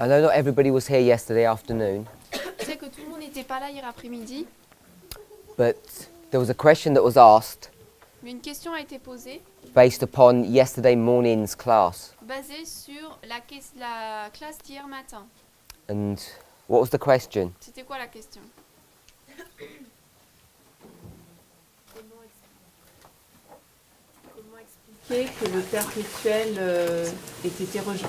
I know not everybody was here yesterday afternoon, Je sais que tout le monde n'était pas là hier après-midi, but there was a question that was asked mais une question a été posée based upon yesterday morning's class. basée sur la classe d'hier matin. And what was the question? C'était quoi la question? Comment expliquer que le perpétuel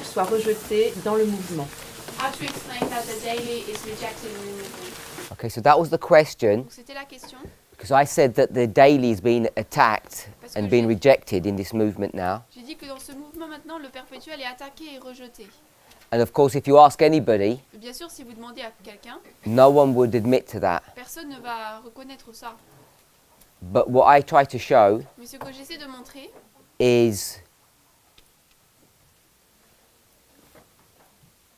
soit rejeté dans le mouvement? How to explain that the daily is rejected in the movement? Okay, so that was the question, Donc c'était la question, because I said that the daily is being attacked parce que and being rejected in this movement now. j'ai dit que dans ce mouvement maintenant, le perpétuel est attaqué et rejeté. And of course, if you ask anybody, Et bien sûr, si vous demandez à quelqu'un, no one would admit to that. personne ne va reconnaître ça. But what I try to show Mais ce que j'essaie de montrer, is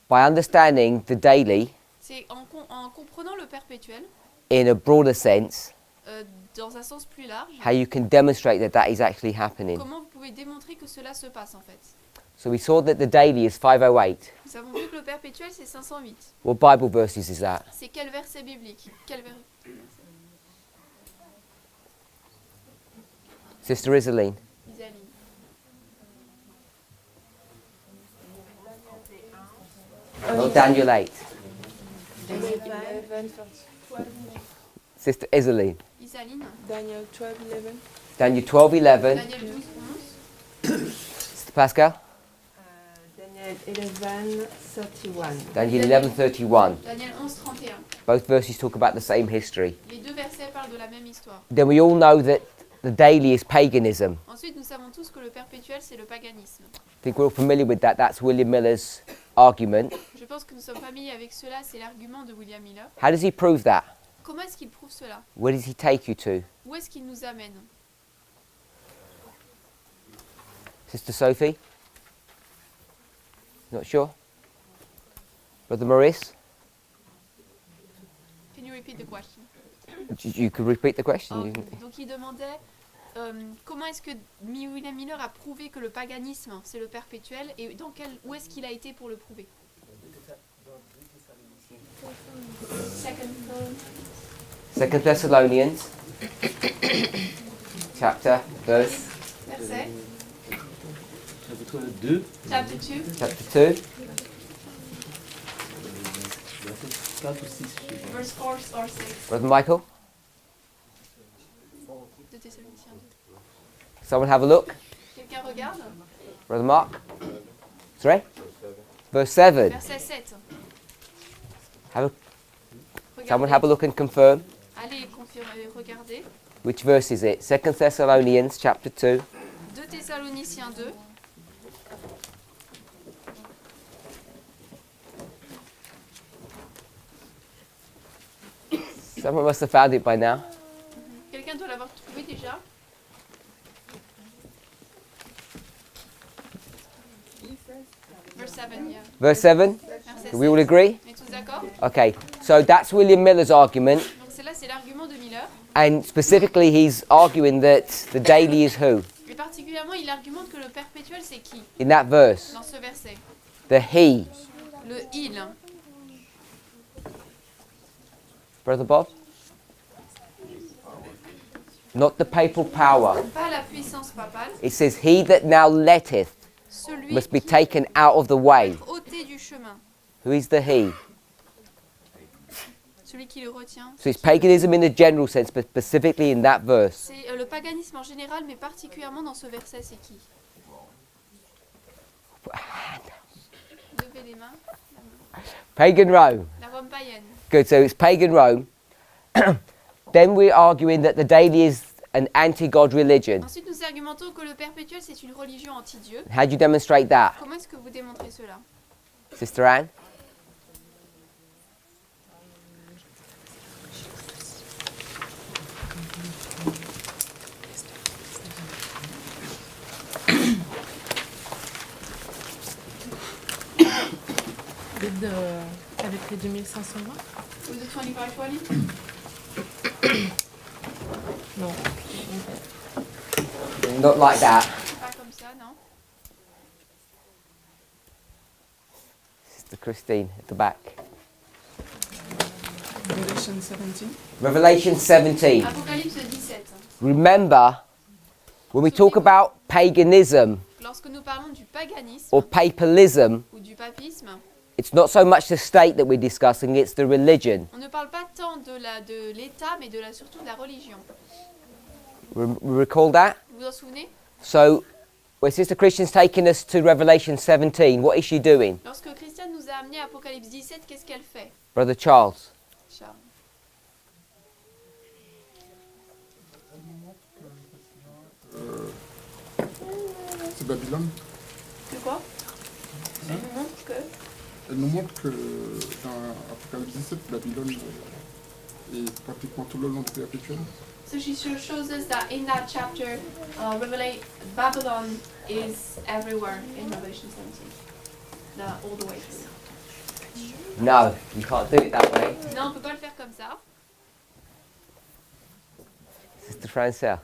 by understanding the daily c'est en comprenant le perpétuel, in a broader sense, dans un sens plus large, how you can demonstrate that that is actually happening. comment vous pouvez démontrer que cela se passe en fait. So we saw that the daily is 508. Nous avons vu que le perpétuel c'est 508. What Bible verses is that? C'est quel verset biblique? Sister Isaline. Isaline. Oh, Daniel 8. Sister Isaline. Isaline. Daniel 12:11. Daniel 12:11. Daniel 12, Sister Pascal. Daniel 11:31. Daniel 11:31. 11. Daniel 11, 31. Both verses talk about the same history. Les deux versets parlent de la même histoire. Then we all know that the daily is paganism. Ensuite, nous savons tous que le perpétuel c'est le paganisme. I think we're all familiar with that. That's William Miller's argument. Je pense que nous sommes familiers avec cela, c'est l'argument de William Miller. How does he prove that? Comment est-ce qu'il prouve cela? Where does he take you to? Où est-ce qu'il nous amène? Sister Sophie? Not sure? Brother Maurice? Can you repeat the question? You could repeat the question. Oh, donc il demandait comment est-ce que William Miller a prouvé que le paganisme c'est le perpétuel et où est-ce qu'il a été pour le prouver? Second Thessalonians, chapter, verse, Verset. Chapitre 2, Chapter 2. chapter 2, verset 4 ou 6, je sais pas. Verse 4 or 6. Brother Michael. De Thessaloniciens 2. Someone have a look. Quelqu'un regarde? Brother Mark. Sorry? Verse 7. Verset 7. Someone have a look and confirm. Allez confirmer, regardez. Which verse is it? Second Thessalonians, chapter 2. 2 Thessaloniciens 2. Someone must have found it by now. Quelqu'un doit l'avoir trouvé déjà. Verse 7, yeah. Verse 7. Verset Do we all 7. agree? On est tous d'accord? Okay, so that's William Miller's argument. Donc c'est l'argument de Miller. And specifically, he's arguing that the daily is who? Et particulièrement, il argumente que le perpétuel, c'est qui? In that verse. Dans ce verset. The he. Le il. Brother Bob? Not the papal power. Pas la puissance papale. It says, he that now letteth Celui must be qui taken out of the way. est ôté du chemin. Who is the he? Celui qui le retient. So it's paganism in the general sense, but specifically in that verse. C'est le paganisme en général, mais particulièrement dans ce verset, c'est qui? Levez les mains. Pagan Rome. La Rome païenne. Good, so it's pagan Rome. Then we're arguing that the daily is an anti-God religion. Ensuite, nous argumentons que le perpétuel, c'est une religion anti-Dieu. How do you demonstrate that? Comment est-ce que vous démontrez cela? Sister Anne? Avec les 2520? With the 2520? Non. Not like that. Pas comme ça, non? Christine at the back. Revelation 17. Revelation 17. Apocalypse 17. Remember, when we talk about paganism Lorsque nous parlons du paganisme or papalism, ou du papisme, it's not so much the state that we're discussing, it's the religion. on ne parle pas tant de l'État, mais surtout de la religion. Recall that? Vous vous en souvenez? So, when Sister Christian's taking us to Revelation 17, what is she doing? Lorsque Christiane nous a amené à Apocalypse 17, qu'est-ce qu'elle fait, Brother Charles. Charles? C'est Babylone. De quoi? Elle nous montre que... Elle nous montre que dans Apocalypse 17, Babylone est pratiquement tout le long du perpétuel. So she shows us that in that chapter, Babylon is everywhere in Revelation 17. All the way through. No, you can't do it that way. Non, on ne peut pas le faire comme ça. Sister Francelle.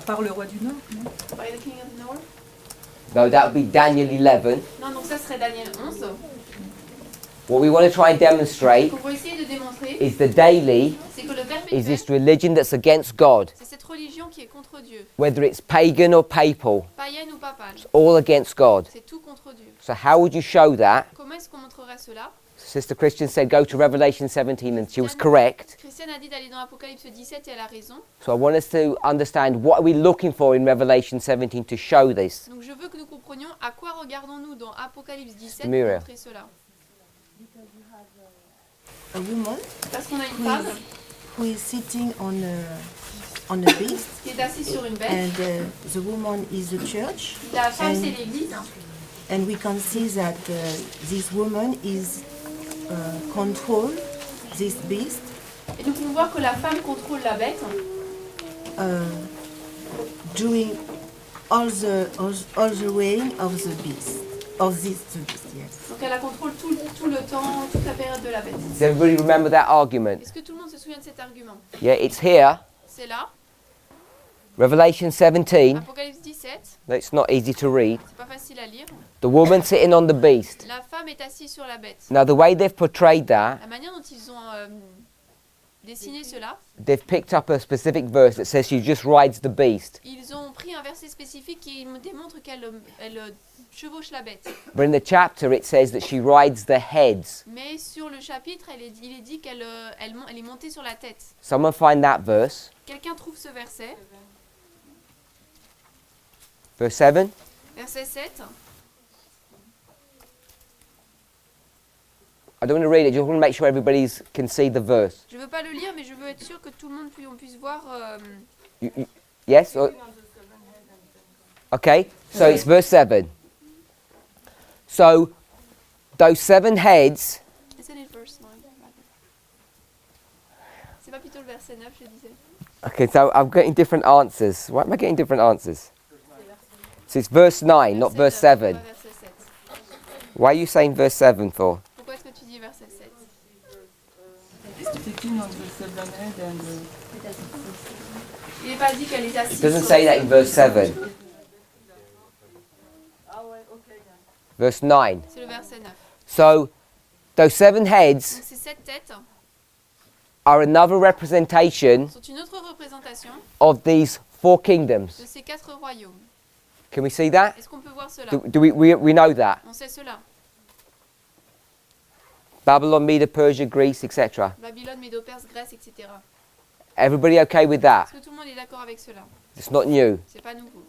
Par le roi du Nord, non? By the King of the North? No, that would be Daniel 11. Non, donc ça serait Daniel 11. What we want to try and demonstrate Qu'on va essayer de démontrer, is the daily c'est que le is this perpétuel, religion that's against God. c'est cette religion qui est contre Dieu. Whether it's pagan or papal, Païenne ou papale, all against God. c'est tout contre Dieu. So how would you show that? Comment est-ce qu'on montrerait cela? Sister Christian said go to Revelation 17 and she was correct. Christiane a dit d'aller dans Apocalypse 17 et elle a raison. So I want us to understand what are we looking for in Revelation 17 to show this. Donc je veux que nous comprenions à quoi regardons-nous dans Apocalypse 17 pour Muriel. montrer cela. A woman Parce qu'on a une femme who is sitting on a beast, qui est assise sur une bête. and the woman is the church, La femme and- c'est l'église. and we can see that this woman is control this beast, Et nous pouvons voir que la femme contrôle la bête doing all the weighing of the beast, the beast, yes. Donc elle la contrôle tout le temps, toute la période de la bête. Does everybody remember that argument? Est-ce que tout le monde se souvient de cet argument? Yeah, it's here. C'est là, Revelation 17. Apocalypse 17, It's not easy to read. c'est pas facile à lire. The woman sitting on the beast. La femme est assise sur la bête. Now, the way they've portrayed that, La manière dont ils ont dessiné cela, they've picked up a specific verse that says she just rides the beast. ils ont pris un verset spécifique qui me démontre qu'elle chevauche la bête. But in the chapter, it says that she rides the heads. Mais sur le chapitre, il est dit qu'elle est montée sur la tête. Someone find that verse. Quelqu'un trouve ce verset, Verse 7. verset 7. I don't want to read it, just want to make sure everybody can see the verse. Je ne veux pas le lire, mais je veux être sûr que tout le monde puisse voir. Yes? Okay, so it's verse 7. So, those 7 heads, Isn't it verse 9? C'est pas plutôt le verset 9, je disais. okay, so I'm getting different answers. Why am I getting different answers? So it's verse 9, not verse Verset 7. 9, pas verset 7. Why are you saying verse 7 for? Pourquoi est-ce que tu dis verset 7? Sitting on the seven head and Il n'est pas dit qu'elle est assise. It doesn't sur- say that in verse 7. Verse 9. C'est le verset 9. So, those 7 heads Donc ces 7 têtes are another representation sont une autre représentation of these 4 kingdoms. de ces 4 royaumes. Can we see that? Est-ce qu'on peut voir cela? Do we know that? On sait cela. Babylon, Media, Persia, Greece, etc. Babylone, Médo-Perse, Grèce, etc. Everybody okay with that? Est-ce que tout le monde est d'accord avec cela? It's not new. C'est pas nouveau.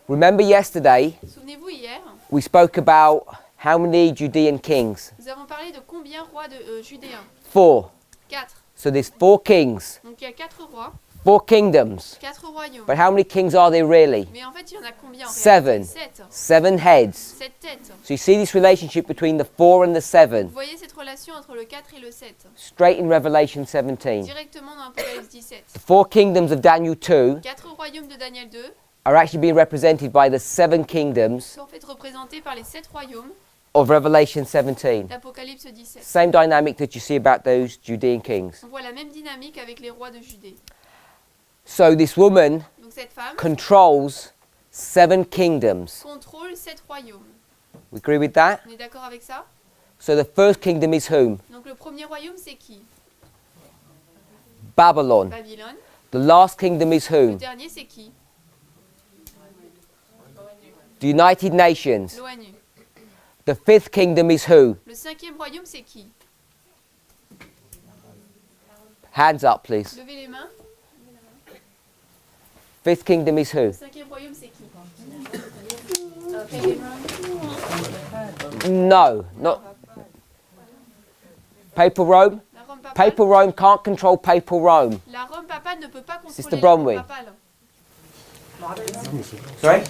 Remember yesterday, Souvenez-vous, hier, we spoke about how many Judean kings? nous avons parlé de combien rois de judéens? 4. 4. So there's 4 kings, Donc il y a 4 rois, 4 kingdoms. 4 royaumes. But how many kings are there really? Mais en fait, il y en a combien en 7. réalité? 7. 7 heads. 7 têtes. So you see this relationship between the 4 and the 7 Vous voyez cette relation entre le 4 et le 7, straight in Revelation 17. directement dans Apocalypse 17. The 4 kingdoms of Daniel 2 4 royaumes de Daniel 2 are actually being represented by the 7 kingdoms sont en fait représentés par les 7 royaumes of Revelation 17. d'Apocalypse 17. Same dynamic that you see about those Judean kings. On voit la même dynamique avec les rois de Judée. So this woman Donc cette femme controls 7 kingdoms. contrôle 7 royaumes. We agree with that? On est d'accord avec ça? So the first kingdom is whom? Donc le premier royaume, c'est qui? Babylon. Babylone. The last kingdom is Le whom? dernier, c'est qui? The United Nations. L'ONU. The fifth kingdom is who? Le cinquième royaume, c'est qui? Hands up, please. Levez les mains. Fifth kingdom is who? Le cinquième royaume, c'est qui? Pagan Rome. No, not Papal Rome. La Rome papale. Papal Rome can't control Papal Rome. La Rome papale ne peut pas Sister contrôler la Rome Bronwyn. papale. Sorry?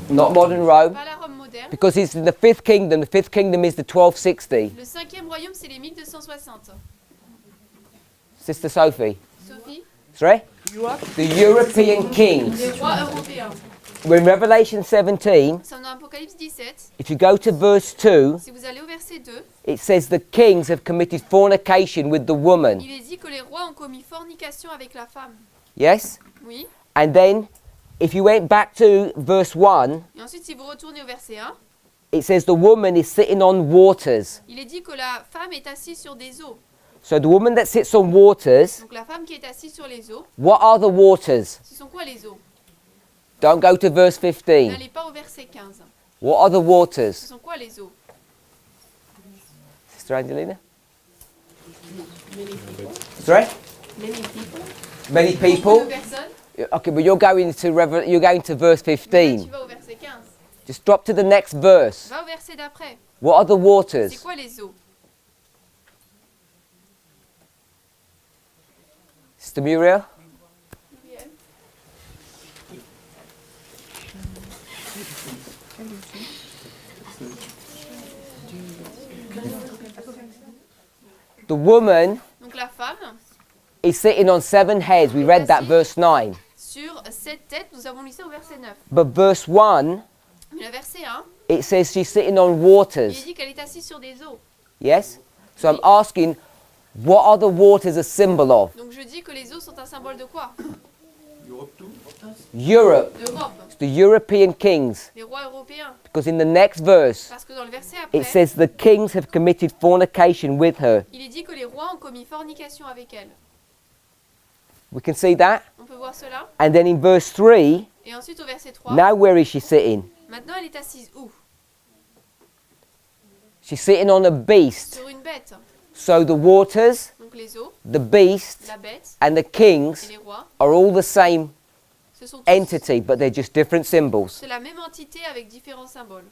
Not modern Rome. Pas la Rome moderne. Because it's in the fifth kingdom. The fifth kingdom is the 1260. Le cinquième royaume, c'est les 1260. Sister Sophie. Sophie? Sorry? The European kings. Les rois européens. We're in Revelation 17. C'est dans Apocalypse 17. If you go to verse 2, Si vous allez au verset 2, it says the kings have committed fornication with the woman. il est dit que les rois ont commis fornication avec la femme. Yes? Oui. And then, if you went back to verse 1, Et ensuite, si vous retournez au verset 1, it says the woman is sitting on waters. il est dit que la femme est assise sur des eaux. So the woman that sits on waters, Donc la femme qui est assise sur les eaux, what are the waters? ce sont quoi les eaux? Don't go to verse 15. N'allez pas au verset 15. What are the Ce waters? sont quoi les eaux? Sister Angelina? Sorry? Many Beaucoup people? de personnes. Okay, but you're going to verse Mais là, 15. tu vas au verset 15. Just drop to the next verse. Va au verset d'après. What are the waters? C'est quoi les eaux? Sister Muriel? The woman Donc la femme, is sitting on 7 heads. We read that verse 9. sur 7 têtes, nous avons lu ça au verset 9. But verse 1, Mais le verset 1, it says she's sitting on il waters. dit qu'elle est assise sur des eaux. Yes? So I'm asking, what are the waters a symbol of? Donc je dis que les eaux sont un symbole de quoi? Europe. D'Europe. It's the European kings. Les rois européens. Because in the next verse, Parce que dans le verset it après, says the kings have committed fornication with her. il est dit que les rois ont commis fornication avec elle. We can see that. On peut voir cela. And then in verse 3, Et ensuite au verset 3, now where is she sitting? maintenant elle est assise où? She's sitting on a beast. Sur une bête. So the waters, Donc les eaux, the beast, la bête and the et kings les rois, are all the same ce sont tous, entity, but they're just different symbols. c'est la même entité avec différents symboles.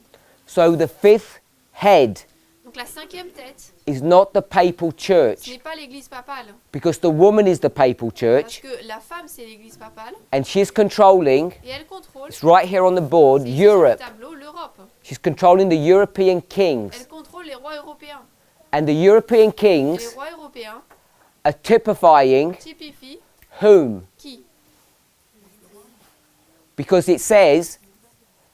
So the fifth head Donc la cinquième tête, is not the papal ce church, n'est pas l'église papale. because the woman is the papal Parce church, que la femme c'est l'église papale and she's controlling, et elle contrôle, it's right here on the board, c'est écrit sur le Europe. tableau, l'Europe. She's controlling the European kings. Elle contrôle les rois européens. And the European Et kings les rois européens are typifying typifient whom? qui? Because it says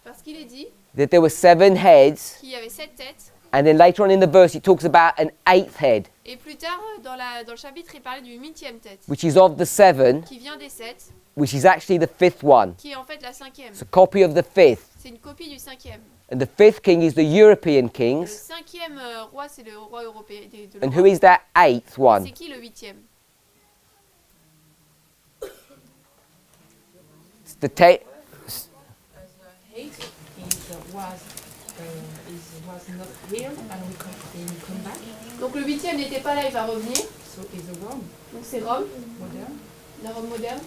Parce qu'il est dit that there were 7 heads, qu'il y avait 7 têtes. and then later on in the verse it talks about an 8th head, Et plus tard, dans le chapitre, il parlait d'une 8e tête, which is of the 7, qui vient des 7, which is actually the 5th one. qui est en fait la 5e. It's a copy of the 5th. C'est une copie du 5e. And the 5th king is the European Le kings. 5e roi, c'est le roi européen de And who l'Europe. is that 8th one? C'est qui le 8e? It's the te- Hate was not here and we come back. Donc le 8e n'était pas là, il va revenir. So is the Rome Donc c'est Rome, modern. la Rome moderne.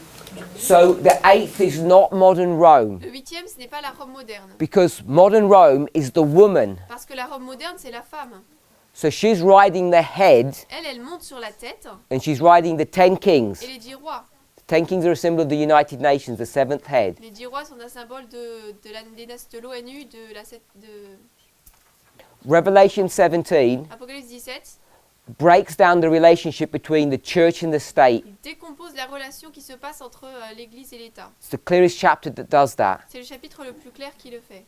so the 8th is not modern Rome, Le 8e, ce n'est pas la Rome moderne. because modern Rome is the woman. Parce que la Rome moderne, c'est la femme. So she's riding the head, Elle monte sur la tête and she's riding the 10 kings. et les 10 rois. The 10 kings are a symbol of the United Nations, the 7th head. Les 10 rois sont un symbole de l'ONU, de Revelation 17 Apocalypse 17. breaks down the relationship between the church and the state. Il décompose la relation qui se passe entre l'Église et l'État. It's the clearest chapter that does that. C'est le chapitre le plus clair qui le fait.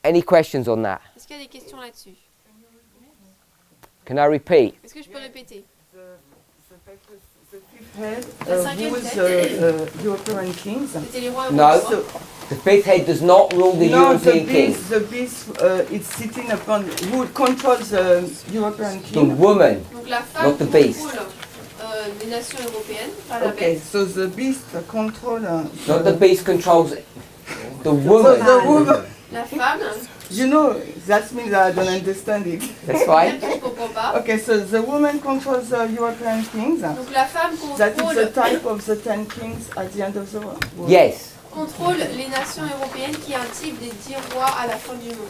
Any questions on that? Est-ce qu'il y a des questions là-dessus? Can I repeat? Est-ce que je peux répéter? The papal Head La cinquième rules tête. European kings. C'était les rois No. européens. The fifth head does not rule the No, the European king. beast is sitting upon who controls the European The king. woman. Donc la femme Not the beast. contrôle les nations européennes, pas la Okay, bête. so the beast control. Not the beast controls the So woman. the woman. La femme, You know, that means I don't understand it. That's même fine. que je comprends pas. Okay, so the woman controls the European kings. Donc la femme That is the contrôle, type of the 10 kings at the end of the world. Yes. contrôle les nations européennes qui est un type des 10 rois à la fin du monde.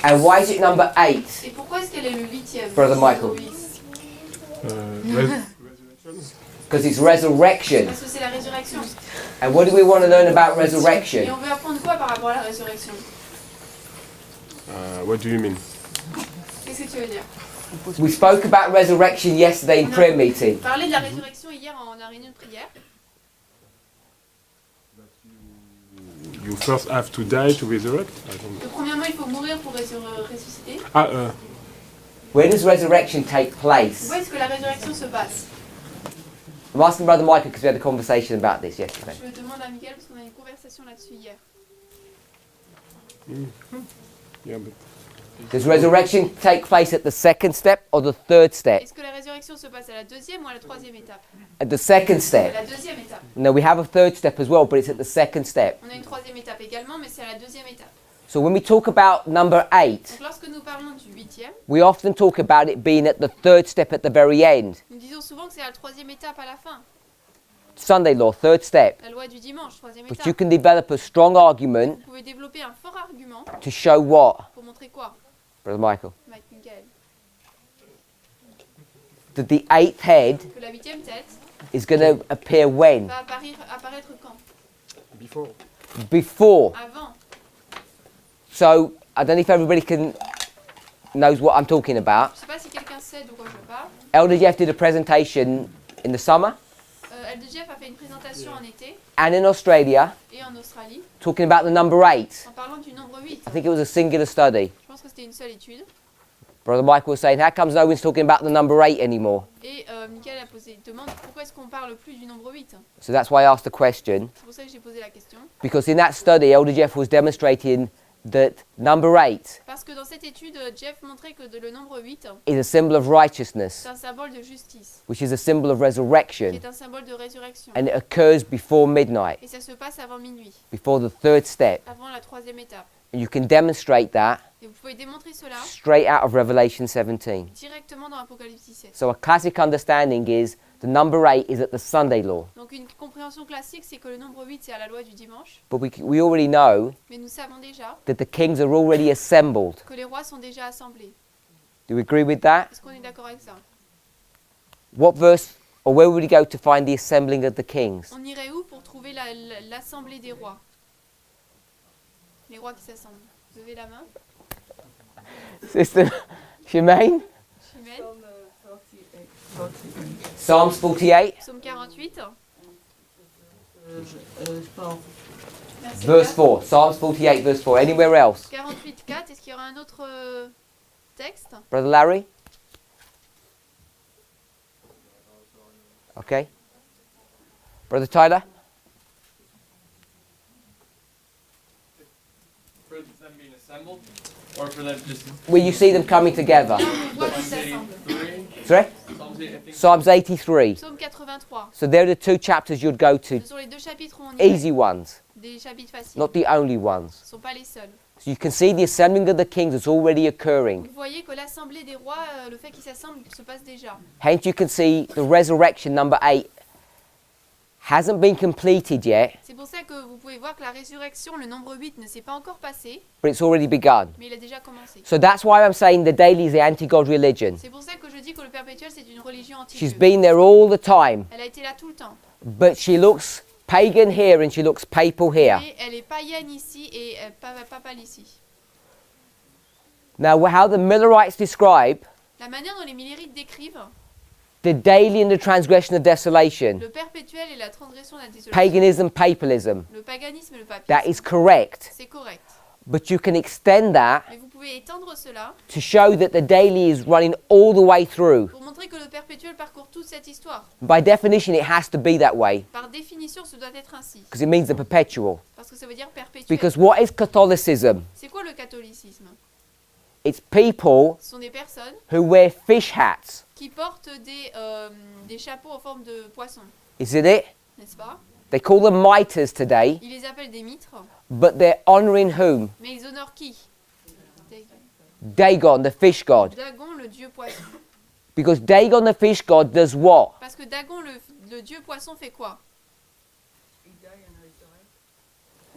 And why is it number 8? Et pourquoi est-ce qu'elle est le 8e? Brother Michael. Because it's resurrection. Parce que c'est la résurrection. And what do we want to learn about Et resurrection? on veut apprendre quoi par rapport à la résurrection? What do you mean? Qu'est-ce que tu veux dire? We spoke about resurrection yesterday in prayer meeting. Parler de la résurrection hier en réunion de prière. You first have to die to resurrect? I don't know. Donc, premièrement, il faut mourir pour ressusciter. Where does resurrection take place? Où est-ce que la résurrection se passe? I'm asking Brother Michael because we had a conversation about this yesterday. Je demande à Miguel parce qu'on a eu une conversation là-dessus hier. Yeah, but Does resurrection take place at the second step or the third step? Est-ce que la résurrection se passe à la deuxième ou à la troisième étape? At the second À step. la deuxième étape. No, we have a third step as well, but it's at the second step. On a une troisième étape également, mais c'est à la deuxième étape. So when we talk about number 8, Donc lorsque nous parlons du 8e, we often talk about it being at the third step at the very end. nous disons souvent que c'est à la troisième étape à la fin. Sunday law, third step. La loi du dimanche, troisième But you étape. can develop a strong argument Vous pouvez développer un fort argument to show what, pour montrer quoi, Brother Michael? Mike Miguel? That the 8th head Que la 8e tête is going to appear when? va apparaître quand? before. Before. Avant. So I don't know if everybody knows what I'm talking about. Je ne sais pas si quelqu'un sait de quoi je parle. Elder Jeff did a presentation in the summer LDGF a fait une présentation en été and in Australia et en Australie talking about the number 8. en parlant du nombre 8. I think it was a singular study. Je pense que c'était une seule étude. Brother Michael was saying, how comes no one's talking about the number 8 anymore? Et Michael a demande pourquoi est-ce qu'on parle plus du nombre 8. So that's why I asked the question, C'est pour ça que j'ai posé la question. because in that study, Elder Jeff was demonstrating that number 8 Parce que dans cette étude, Jeff montrait que le nombre 8, is a symbol of righteousness, c'est un symbole de justice, which is a symbol of qui resurrection, est un symbole de résurrection. and it occurs before midnight, Et ça se passe avant minuit, before the third step. avant la troisième étape. And you can demonstrate that Et vous pouvez démontrer cela straight out of Revelation 17. directement dans Apocalypse 17. So a classic understanding is the number 8 is at the Sunday law. Donc une compréhension classique, c'est que le nombre 8, c'est à la loi du dimanche. But we already know Mais nous savons déjà that the kings are already assembled. que les rois sont déjà assemblés. Do we agree with that? Est-ce qu'on est d'accord avec ça? What verse, or where would we go to find the assembling of the kings? On irait où pour trouver l'assemblée des rois? Les rois qui s'assemblent. Levez la main. Sister Shemaine? Chimène. Psalms 48, Psaume 48. Merci. verse 4. Psalms 48, verse 4. Anywhere else? 48, 4. Est-ce qu'il y aura un autre texte? Brother Larry? Okay. Brother Tyler? For them being assembled, or for them just Where you see them coming together. On voit qu'ils s'assemblent. 83, Sorry? Psalms 8, I think. Psalms 83. Psaume 83. So they're the two chapters you'd go to. Ce sont les deux chapitres où on irait. Easy ones, Des chapitres faciles. not the only ones. Ce ne sont pas les seuls. So you can see the assembling of the kings is already occurring. Vous voyez que l'assemblée des rois, le fait qu'ils s'assemblent, se passe déjà. Hence you can see the resurrection number 8 hasn't been completed yet, C'est pour ça que vous pouvez voir que la résurrection, le nombre 8, ne s'est pas encore passé, but it's already begun. mais il a déjà commencé. So that's why I'm saying the daily is the anti-God religion. C'est pour ça que je dis que le perpétuel, c'est une religion She's anti-Dieu. been there all the time, Elle a été là tout le temps. but she looks pagan here and she looks papal here. Et elle est païenne ici et papale ici. Now how the Millerites describe La manière dont les Millérites décrivent the daily and the transgression of desolation, le perpétuel et la transgression de la désolation, paganism, papalism, le paganisme et le that papisme, is correct. c'est correct. But you can extend that Mais vous pouvez pouvez étendre cela to show that the daily is running all the way through. pour montrer que le perpétuel parcourt toute cette histoire. By definition, it has to be that way Par définition, ce doit être ainsi. because it means the perpetual. Parce que ça veut dire perpétuel. Because what is Catholicism? C'est quoi le catholicisme? It's people Ce sont des personnes who wear fish hats. qui portent des chapeaux en forme de poisson, Isn't it? n'est-ce pas? They call them miters today, Ils les appellent des mitres, but they're honoring whom? mais ils honorent qui? Dagon, the fish god. Dagon, le dieu poisson. Because Dagon, the fish god, does what? Parce que Dagon, le dieu poisson, fait quoi?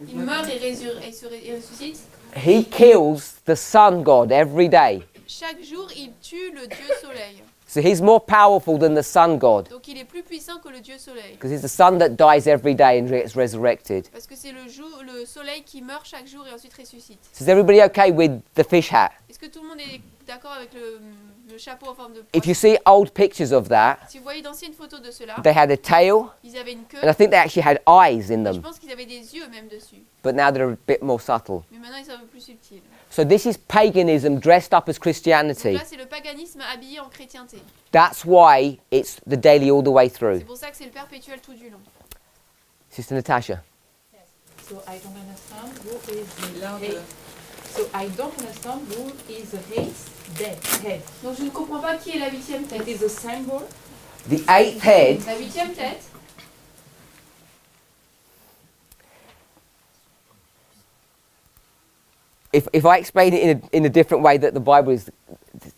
Il meurt et ressuscite. He kills the sun god every day. Chaque jour, il tue le dieu soleil. So he's more powerful than the sun god. Donc il est plus puissant que le dieu soleil. Because it's the sun that dies every day and gets resurrected. Parce que c'est le soleil qui meurt chaque jour et ensuite ressuscite. So is everybody okay with the fish hat? Est-ce que tout le monde est d'accord avec le chapeau en forme de If you poisson? see old pictures of that, Si vous voyez d'anciennes photos de cela, they had a tail, ils avaient une queue. and I think they actually had eyes in Je them. pense qu'ils avaient des yeux même dessus. But now they're a bit more subtle. Mais maintenant, ils sont un peu plus subtils. So this is paganism dressed up as Donc Christianity. là, c'est le paganisme habillé en chrétienté. That's why it's the daily all the way through. C'est pour ça que c'est le perpétuel tout du long. Sister Natasha. So I don't understand who is the hate. So I don't understand who is the head. Donc je ne comprends pas qui est la huitième It tête. is a symbol. The eighth head La huitième tête, if I explain it in a different way that the Bible is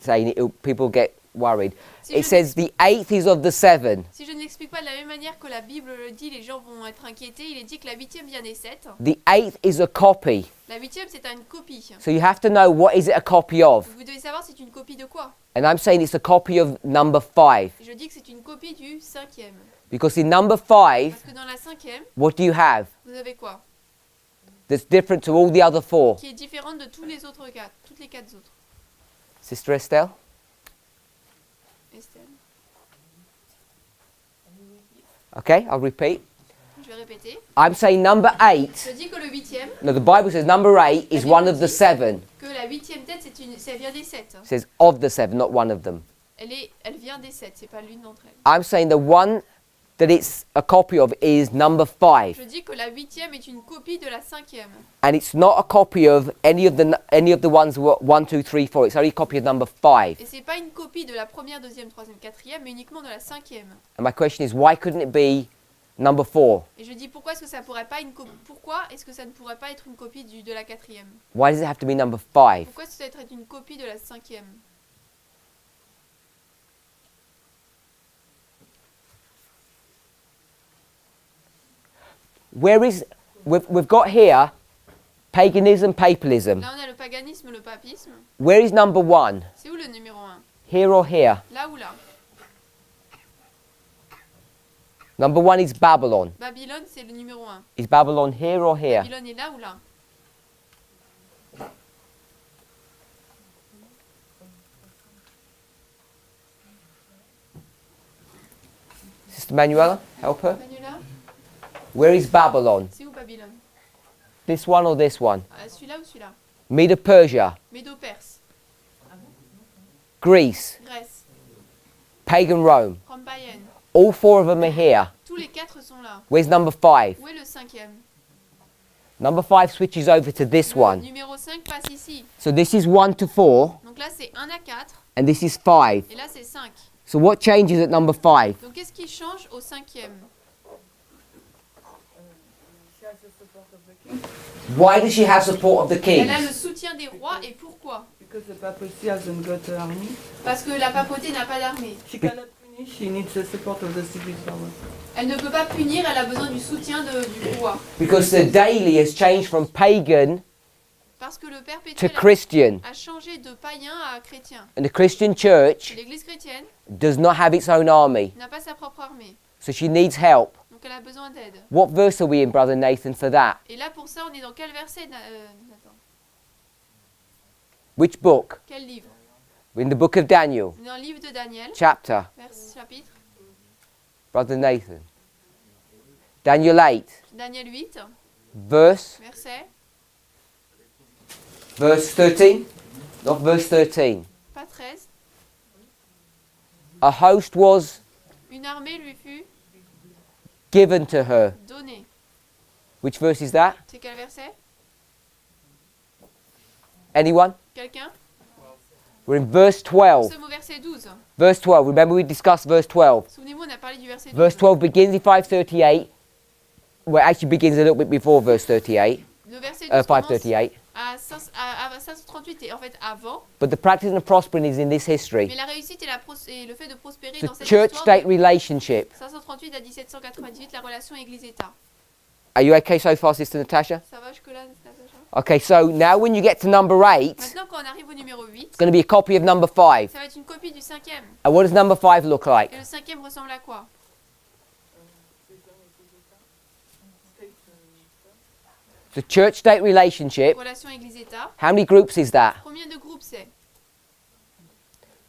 saying it, people get worried. si It je, says the eighth is of the seven. si je ne l'explique pas de la même manière que la Bible le dit, les gens vont être inquiétés. Il est dit que la huitième vient des sept. The eighth is a copy. La huitième, c'est une copie. So you have to know what is it a copy of. Vous devez savoir c'est une copie de quoi. And I'm saying it's a copy of number 5. Et je dis que c'est une copie du cinquième. Because in number 5, Parce que dans la cinquième, what do you have? vous avez quoi? That's different to all the other 4. Qui est différente de tous les autres quatre, toutes les quatre autres. Sister Estelle? Estelle, Okay, I'll repeat. je vais répéter. I'm saying number 8. Je dis que le huitième, No, the Bible says number 8 is one of the 7. que la huitième tête, ça vient des sept. It says of the 7, not one of them. Elle vient des sept, c'est pas l'une d'entre elles. I'm saying the one that it's a copy of is number 5. Je dis que la huitième est une copie de la cinquième. And it's not a copy of any of the ones who are 1, 2, 3, 4. It's only a copy of number 5. Et c'est pas une copie de la première, deuxième, troisième, quatrième, mais uniquement de la cinquième. And my question is, why couldn't it be number 4? Et je dis pourquoi est-ce que ça pourrait pas pourquoi est-ce que ça ne pourrait pas être une copie de la quatrième? Why does it have to be number 5? Pourquoi est-ce que ça doit être une copie de la cinquième? We've got here paganism, papalism. Là on a le paganisme, le papisme. Where is number 1? C'est où le numéro 1? Here or here? Là ou là? Number 1 is Babylon. Babylone, c'est le numéro 1. Is Babylon here or here? Babylone est là ou là? Sister Manuela, help her. Manuela, Where is Babylon? c'est où Babylone? This one or this one? Celui-là ou celui-là? Medo-Persia, Médo-Perse, Greece, Grèce, pagan Rome. Rome païenne. All 4 of them are here. Tous les quatre sont là. Where's number 5? Où est le cinquième? Number 5 switches over to this Le one. numéro 5 passe ici. So this is 1 to 4, Donc là c'est 1 à 4 and this is 5. et là c'est 5. So what changes at number 5? Donc qu'est-ce qui change au cinquième? Why does she have support of the Elle a kings? le soutien des rois et pourquoi? Because the papacy hasn't got an army. Parce que la papauté n'a pas d'armée. She cannot punish, she needs the support of the civil power. Elle ne peut pas punir, elle a besoin du soutien du roi. Because the daily has changed from pagan Parce que le to perpétuel Christian. a changé de païen à chrétien. And the Christian church L'église chrétienne does not have its own army. n'a pas sa propre armée. So she needs help. Donc elle a besoin d'aide. What verse are we in, Brother Nathan, for that? Et là pour ça on est dans quel verset Nathan? Which book? Quel livre? We're in the book of Daniel, On est dans le livre de Daniel, chapter. chapitre. Brother Nathan. Daniel 8, Daniel 8, verse verset 13. Not verse 13. Pas 13. A host was Une armée lui fut given to her. donnée. Which verse is that? C'est quel verset? Anyone? Quelqu'un? We're in verse Nous 12. sommes au verset 12. Verse 12. Remember we discussed verse 12. Souvenez-vous, on a parlé du verset 12. Verse 12 begins in 538. Well, it actually begins a little bit before verse 38. Le verset 12 commence 538. à 538 et en fait avant. But the practice of prospering is in this history. Mais la réussite et le fait de prospérer The dans cette church-state histoire, relationship. 538 à 1798, la relation Église-État. Are you okay so far, Sister Natasha? Ça va jusque-là, Natacha? Okay, so now when you get to number 8, Maintenant, quand on arrive au numéro 8, it's going to be a copy of number 5. ça va être une copie du cinquième. And what does number 5 look like? Et le cinquième ressemble à quoi? The church-state relationship. Relation Église-État. How many groups is that? Combien de groupes c'est?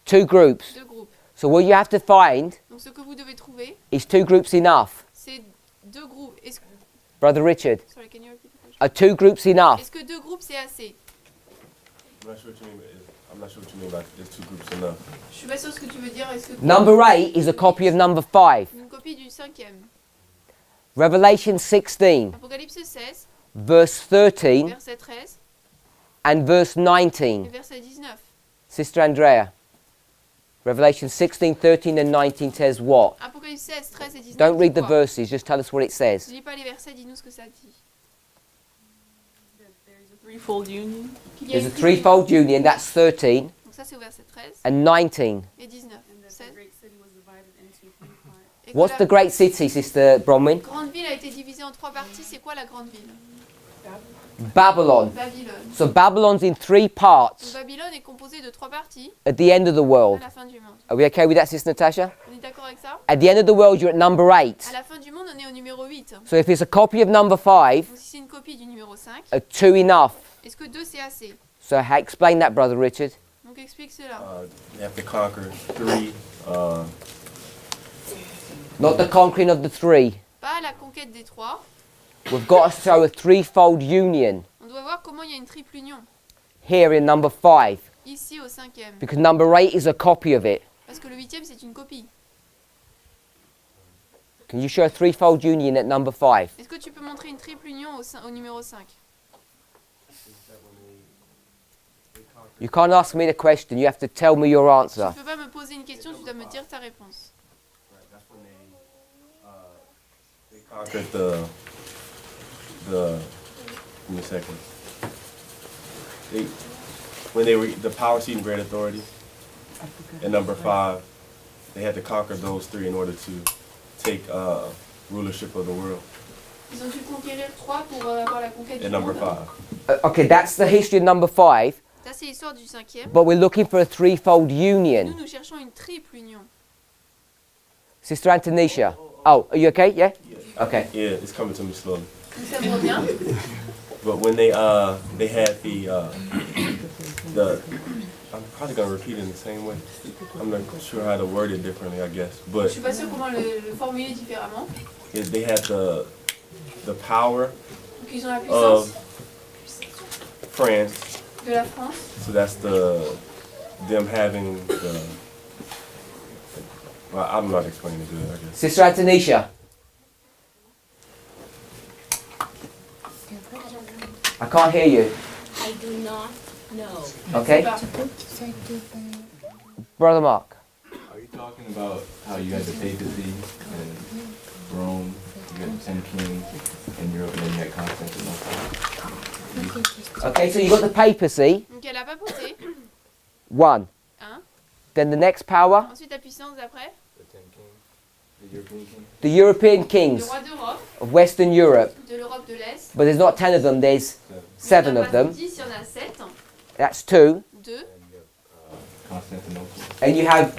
2 groups. 2 groupes. So what you have to find Donc ce que vous devez trouver, is 2 groups enough. c'est 2 groupes. Brother Richard, Sorry, can you repeat the question? are 2 groups enough? Est-ce que 2 groupes c'est assez? I'm not sure what you mean. I'm not sure what you mean by there's 2 groups enough. Je suis pas sûre ce que tu veux dire. Est-ce que Number 8 is a copy of number 5. une copie du cinquième. Revelation 16, Apocalypse 16, verse 13 verset 13 and verse et 19. verset 19. Sister Andrea, Revelation 16, 13 and 19 says what? Apocalypse 16, 13 et 19. Don't read the dit quoi? verses, just tell us what it says. Ne lis pas les versets, dis-nous ce que ça dit. Threefold union. Qu'il y a There's a une threefold union, that's 13 Donc ça c'est au verset 13 and 19. et 19. C'est- Et que What's la the great city, Sister Bronwyn? grande ville a été divisée en 3 parties. C'est quoi la grande ville? Babylon. Babylone. So Babylon's in 3 Donc parts Babylone est composée de 3 parties at the end of the à world. la fin du monde. Are we okay with that, Sister Natasha? On est d'accord avec ça? At the end of the world, you're at number 8. À la fin du monde, on est au numéro 8. So if it's a copy of number 5, Donc si c'est une copie du numéro 5, are 2 enough? est-ce que 2 c'est assez? So explain that, Brother Richard. Donc explique cela. They have to conquer 3. Not the conquering of the 3. Pas la conquête des 3. We've got to show a threefold union On doit voir comment il y a une triple union. here in number 5. Ici au 5e. Because number 8 is a copy of it. Parce que le 8e c'est une copie. Can you show a threefold union at number 5? Est-ce que tu peux montrer une triple union au numéro 5? You can't ask me the question, you have to tell me your Tu answer. ne peux pas me poser une question, tu dois me dire ta réponse. That's when they conquered the. Give me a second. When they were the power, seat, and great authority. And number 5, they had to conquer those 3 in order to take rulership of the world. Ils ont dû conquérir 3 pour avoir la conquête du And number monde. 5. Okay, that's the history of number 5, Ça c'est l'histoire du 5e. but we're looking for a threefold union. Nous cherchons une triple union. Sister Antonisha. Oh, are you okay? Yeah? Okay. Yeah, it's coming to me slowly. Donc ça me revient. But when they had the I'm probably gonna repeat it in the same way. I'm not sure how to word it differently, I guess. Je But suis pas sûre comment le formuler différemment. they had the power Donc ils ont la puissance of France. de la France. So that's them having the. Well, I'm not explaining it good, I guess. Sister Antonisha. I can't hear you. I do not know. Okay? Bah, Brother Mark. Are you talking about how you had the papacy and Rome, you had the 10 kings, and Europe, and then you had Constantinople? Okay, so you got the papacy, donc il y a la papauté, 1. hein. Then the next power, Ensuite la puissance d'après, The 10 kings, the European kings? the European le kings roi d'Europe, of Western Europe. de l'Europe de l'Est. But there's not 10 of them, there's Il y en 7 a of pas them. 10, il y en a 7. That's 2. 2. And you have Constantinople. And you have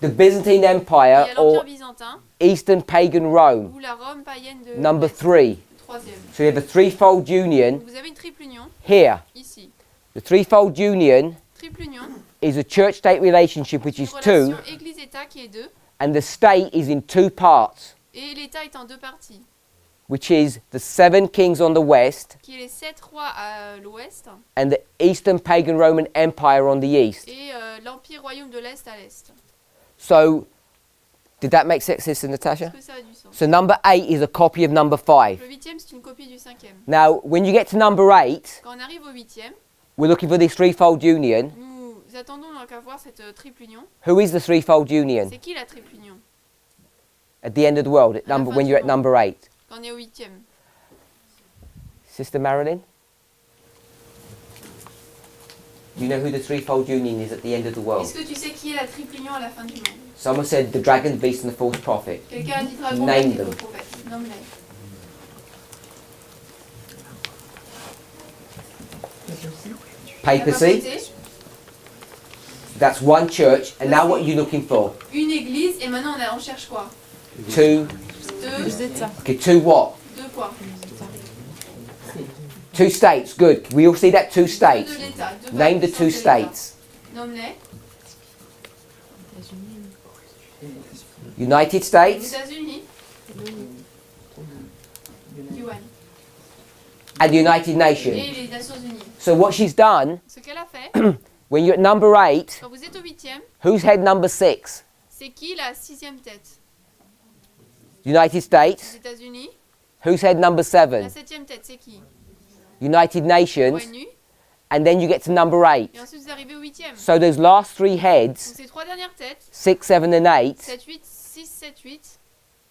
the Byzantine Il y Empire a l'Empire or byzantin Eastern pagan Rome, ou la Rome païenne de number l'Est, 3. le 3e. So you have a threefold union Vous avez une triple union here. ici. The threefold union Triple union, is a church-state relationship which une is 2, relation Église-État qui est 2 and the state is in 2 parts. et l'État est en 2 parties. which is the 7 kings on the west qui est les 7 rois à l'ouest and the Eastern pagan Roman Empire on the east. et l'Empire royaume de l'Est à l'Est. So, did that make sense, Sister Natasha? Est-ce que ça a du sens? So number 8 is a copy of number 5. Le 8e, c'est une copie du 5e. Now, when you get to number 8, Quand on arrive au 8e, we're looking for this threefold union. nous attendons donc à voir cette triple union. Who is the threefold union C'est qui la triple union? at the end of the world, at À la number, fin when du you're at monde. number 8? Quand on est au 8e. Sister Marilyn? You know who the threefold union is at the end of the world? Est-ce que tu sais qui est la triple union à la fin du monde? Someone said the dragon, the beast and the false prophet. Quelqu'un a dit dragon, Name bête et them. faux prophète. Nomme-les. Papacy, that's one church, and now what are you looking for? Une église et maintenant on cherche quoi? Two, Deux. okay, two what? Deux quoi? Two states, good. We all see that, two Deux states. de l'État. Deux Name the puissances two de l'État. states. Nomme-les. United Les States États-Unis. UN. and the United Et Nations. les Nations Unies. So what she's done, Ce qu'elle a fait, when you're at number 8, quand vous êtes au 8e, who's head number 6? c'est qui la 6e tête? United Les States. États-Unis. Who's head number La 7? 7e tête, c'est qui? United Nations. ONU. And then you get to number 8. Et ensuite vous arrivez au 8e. So those last 3 Donc heads, ces trois dernières têtes, 6, 7 and 8, 7, 8, 6, 7, 8,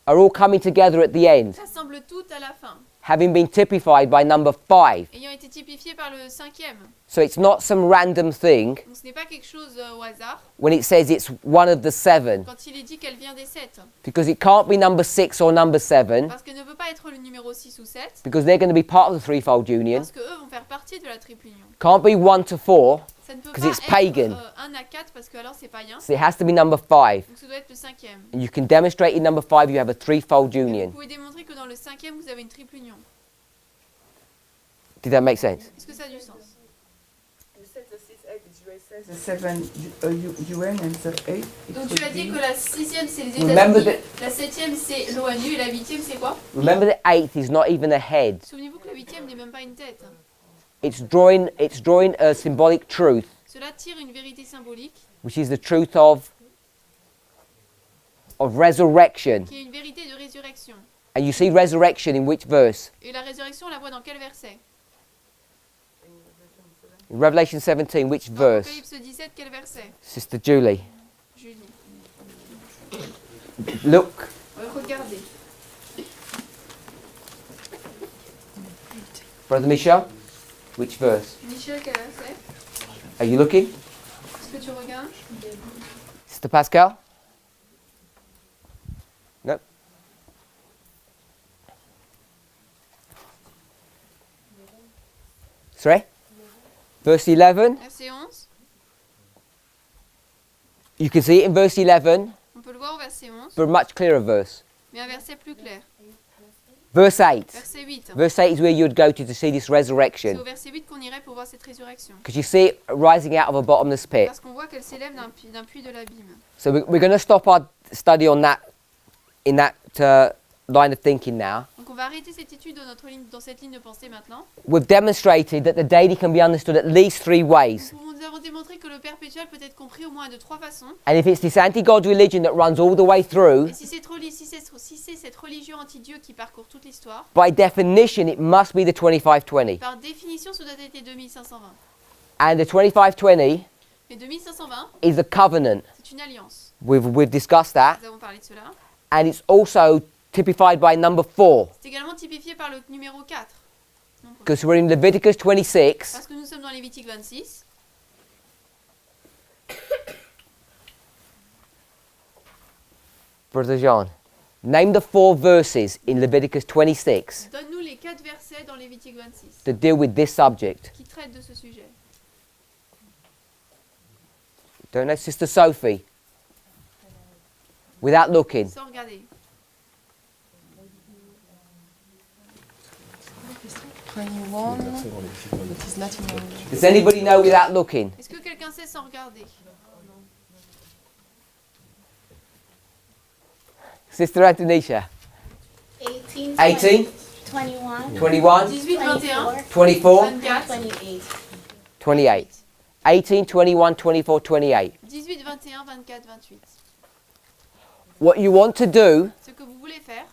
are all coming together at the end, rassemblent toutes à la fin, having been typified by number 5. ayant été typifiées par le 5e. So it's not some random thing Donc ce n'est pas quelque chose au hasard when it says it's one of the 7, quand il est dit qu'elle vient des 7. because it can't be number 6 or number 7, Parce qu'elle ne peut pas être le numéro 6 ou 7, because they're going to be part of the threefold union. parce qu'eux vont faire partie de la triple union. Can't be 1 to 4, Ça ne peut 'cause pas it's être pagan. 1 à 4 parce que alors c'est païen. so it has to be number 5. Donc ça doit être le 5e. And you can demonstrate in number 5 you have a threefold Et vous union. pouvez démontrer que dans le 5e vous avez une triple union. Did that make sense? Est-ce que ça a du sens? You said the 6, 8, it says the 7 UN and the 8. Donc tu as dit que la 6e c'est les Remember États-Unis, la 7e c'est l'ONU et la 8e c'est quoi? Remember the 8th is not even a head. Souvenez-vous que la 8e n'est même pas une tête. It's drawing a symbolic truth, Cela tire une vérité symbolique which is the truth of resurrection. qui est une vérité de résurrection. And you see resurrection in which verse? Et la résurrection, on la voit dans quel verset? In Revelation 17, which Dans verse? Apocalypse 17, quel verset? Sister Julie. Julie. Look, Regardez. Brother Michel, which verse? Michel, quel verset? Are you looking? Est-ce que tu regardes? Sister Pascal? No? Sorry? Verse 11. Verset 11. You can see it in verse 11, On peut le voir au verset 11, but a much clearer verse. mais un verset plus clair. Verse 8. Verset 8. Verse 8 is where you would go to see this C'est resurrection. au verset 8 qu'on irait pour voir cette résurrection. Because you see it rising out of a bottomless pit. Parce qu'on voit qu'elle s'élève d'un puits de l'abîme. So we're going to stop our study on that, in that line of thinking now. Donc on va arrêter cette étude dans cette ligne de pensée maintenant. We've demonstrated that the daily can be understood at least 3 ways. Nous avons démontré que le perpétuel peut être compris au moins de 3 façons. And if it's this anti-God religion that runs all the way through, Et si c'est cette religion anti-Dieu qui parcourt toute l'histoire, by definition it must be the 2520. par définition, ce doit être 2520. And the 2520 Mais 2520, is a covenant. c'est une alliance. We've discussed that. Nous avons parlé de cela. And it's also typified by number 4. C'est également typifié par le numéro 4. Because we're in Leviticus 26. Parce que nous sommes dans Lévitique 26. Brother John, name the 4 verses in Leviticus 26 Donne-nous les 4 versets dans Lévitique 26 that deal with this subject. qui traitent de ce sujet. Don't know, Sister Sophie? Without looking. Sans regarder. 21, it is not in our... Does anybody know without looking? Est-ce que quelqu'un sait sans regarder? Sister Antonisha? 18. 18? 21. 21, 18, 21, 24, 24, 28. 28. 18, 21, 24, 28. 18, 21, 24, 28. What you want to do, Ce que vous voulez faire,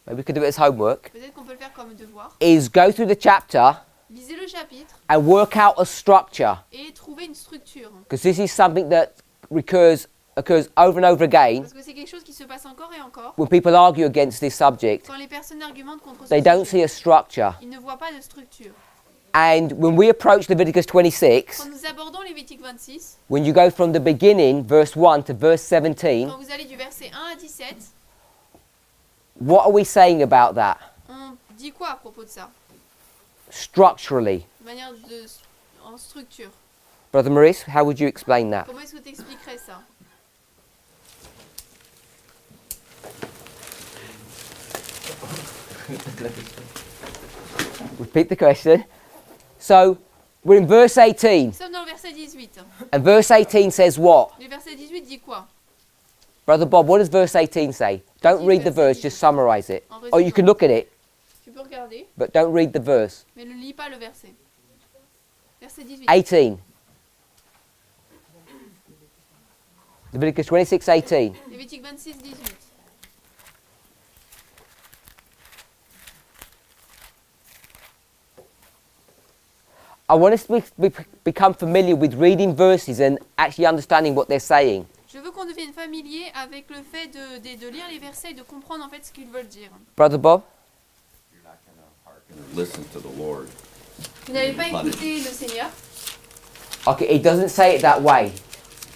maybe we could do it as homework, peut-être qu'on peut le faire comme devoir, is go through the chapter lisez le chapitre and work out a structure. et trouvez une structure. Because this is something that occurs over and over again Parce que c'est quelque chose qui se passe encore et encore. when people argue against this subject. Quand les personnes argumentent contre ce They don't see sujet, a structure. ils ne voient pas de structure. And when we approach Leviticus 26, Quand nous abordons Lévitique 26, when you go from the beginning, verse 1 to verse 17, quand vous allez du verset 1 à 17, what are we saying about that? on dit quoi à propos de ça? Structurally. De manière en structure. Brother Maurice, how would you explain that? Comment est-ce que tu expliquerais ça? Repeat the question. So, we're in verse 18, Nous sommes dans le verset 18. and verse 18 says what? Le verset 18 dit quoi? Brother Bob, what does verse 18 say? Don't read the verse, just summarize it. En Or you can look at it, Tu peux regarder, but don't read the verse. mais ne lis pas le verset. Verset 18. 18. Leviticus 26, 18. Lévitique 26, 18. I want us to become familiar with reading verses and actually understanding what they're saying. Je veux qu'on devienne familier avec le fait de lire les versets et de comprendre en fait ce qu'ils veulent dire. Brother Bob? Listen to the Lord. Vous n'allez pas écouter le Seigneur. Okay, it doesn't say it that way.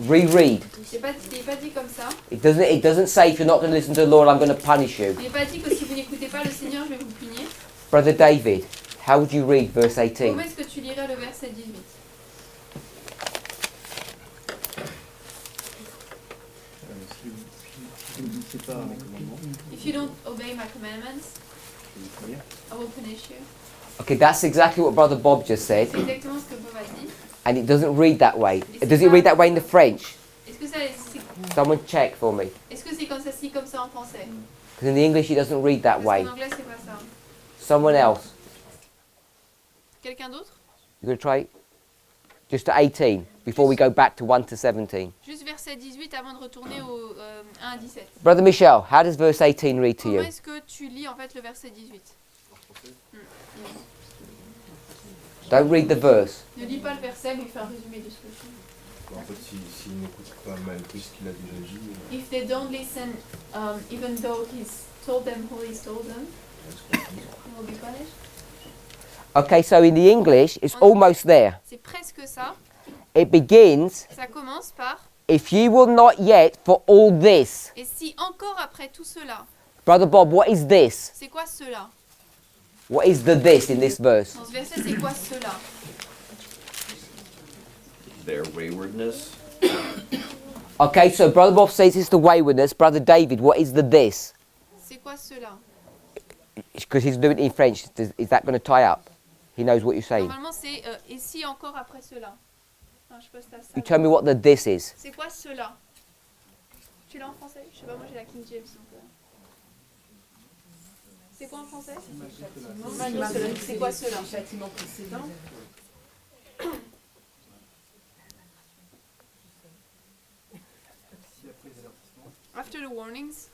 Reread. Il n'est pas dit comme ça. It doesn't say if you're not going to listen to the Lord, I'm going to punish you. Il n'est pas dit que si vous n'écoutez pas le Seigneur, je vais vous punir. Brother David, how would you read verse 18? Comment est-ce que tu lirais le verset 18? If you don't obey my commandments, I will punish you. Okay, that's exactly what Brother Bob just said, C'est exactement ce que Bob a dit. and it doesn't read that way. Does it read that way in the French? Est-ce que Someone check for me. c'est comme ça, si comme ça en français? Because in the English it doesn't read that Parce way. qu'en anglais, c'est pas ça. Someone else. Quelqu'un d'autre? You going to try it? Just to 18, before we go back to 1 to 17. Juste verset 18 avant de retourner au 1 à 17. Brother Michel, how does verse 18 read to Comment you? est-ce que tu lis en fait le verset 18? Don't read the verse. Ne lis pas le verset, mais fais un résumé de ce que tu En fait, s'il n'écoute pas malgré ce qu'il a déjà dit, If they don't listen, even though he's told them who he's told them, they will be punished. Okay, so in the English, it's almost there. C'est presque ça. It begins, Ça commence par if you will not yet for all this. et si encore après tout cela. Brother Bob, what is this? C'est quoi cela? What is the this in this verse? Dans ce verset, c'est quoi cela? Their waywardness. Okay, so Brother Bob says it's the waywardness. Brother David, what is the this? C'est quoi cela? Because he's doing it in French. Is that going to tie up? He knows what you're saying. Normalement, c'est et si encore après cela. Non, je sais pas si t'as ça. You tell me what the this is. C'est quoi cela? Tu l'as en français? Je sais pas, moi j'ai la King James. Donc, C'est quoi en français? C'est quoi cela? Châtiment précédent. After the warnings.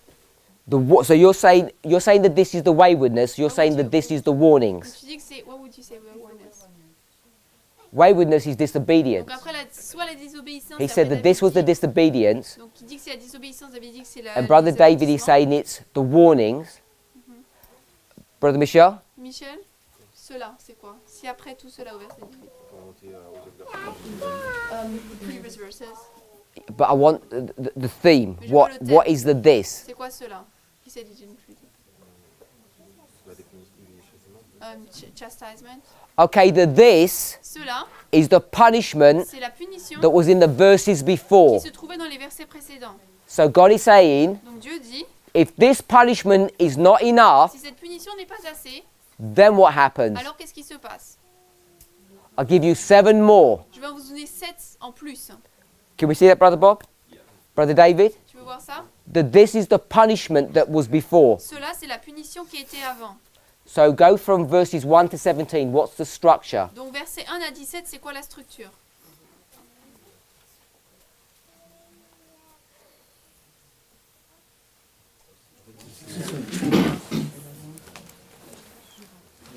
So you're saying that this is the waywardness. You're saying that this is the warnings. Tu dis que c'est what would you say waywardness? Waywardness is disobedience. Donc après soit la désobéissance. He said that this was the disobedience. Donc il dit que c'est la désobéissance, ça veut dire que c'est la. And Brother David is saying it's the warnings. Brother Michel? Michel, cela, c'est quoi? Si après tout cela au verset 18. Previous verses. But I want the theme. Mais je veux le thème. What is the this? C'est quoi cela? He said he didn't read it. Chastisement. Okay, the this Cela, is the punishment c'est la punition that was in the verses before. qui se trouvait dans les versets précédents. So God is saying, Donc Dieu dit, if this punishment is not enough, si cette punition n'est pas assez, then what happens? alors qu'est-ce qui se passe? I'll give you 7 more. Je vais vous donner 7 en plus. Can we see that, Brother Bob? Brother David? Tu veux voir ça? This is the punishment that was before. Cela, c'est la punition qui était avant. So go from verses 1 to 17. What's the structure? Donc versets 1 à 17, c'est quoi la structure?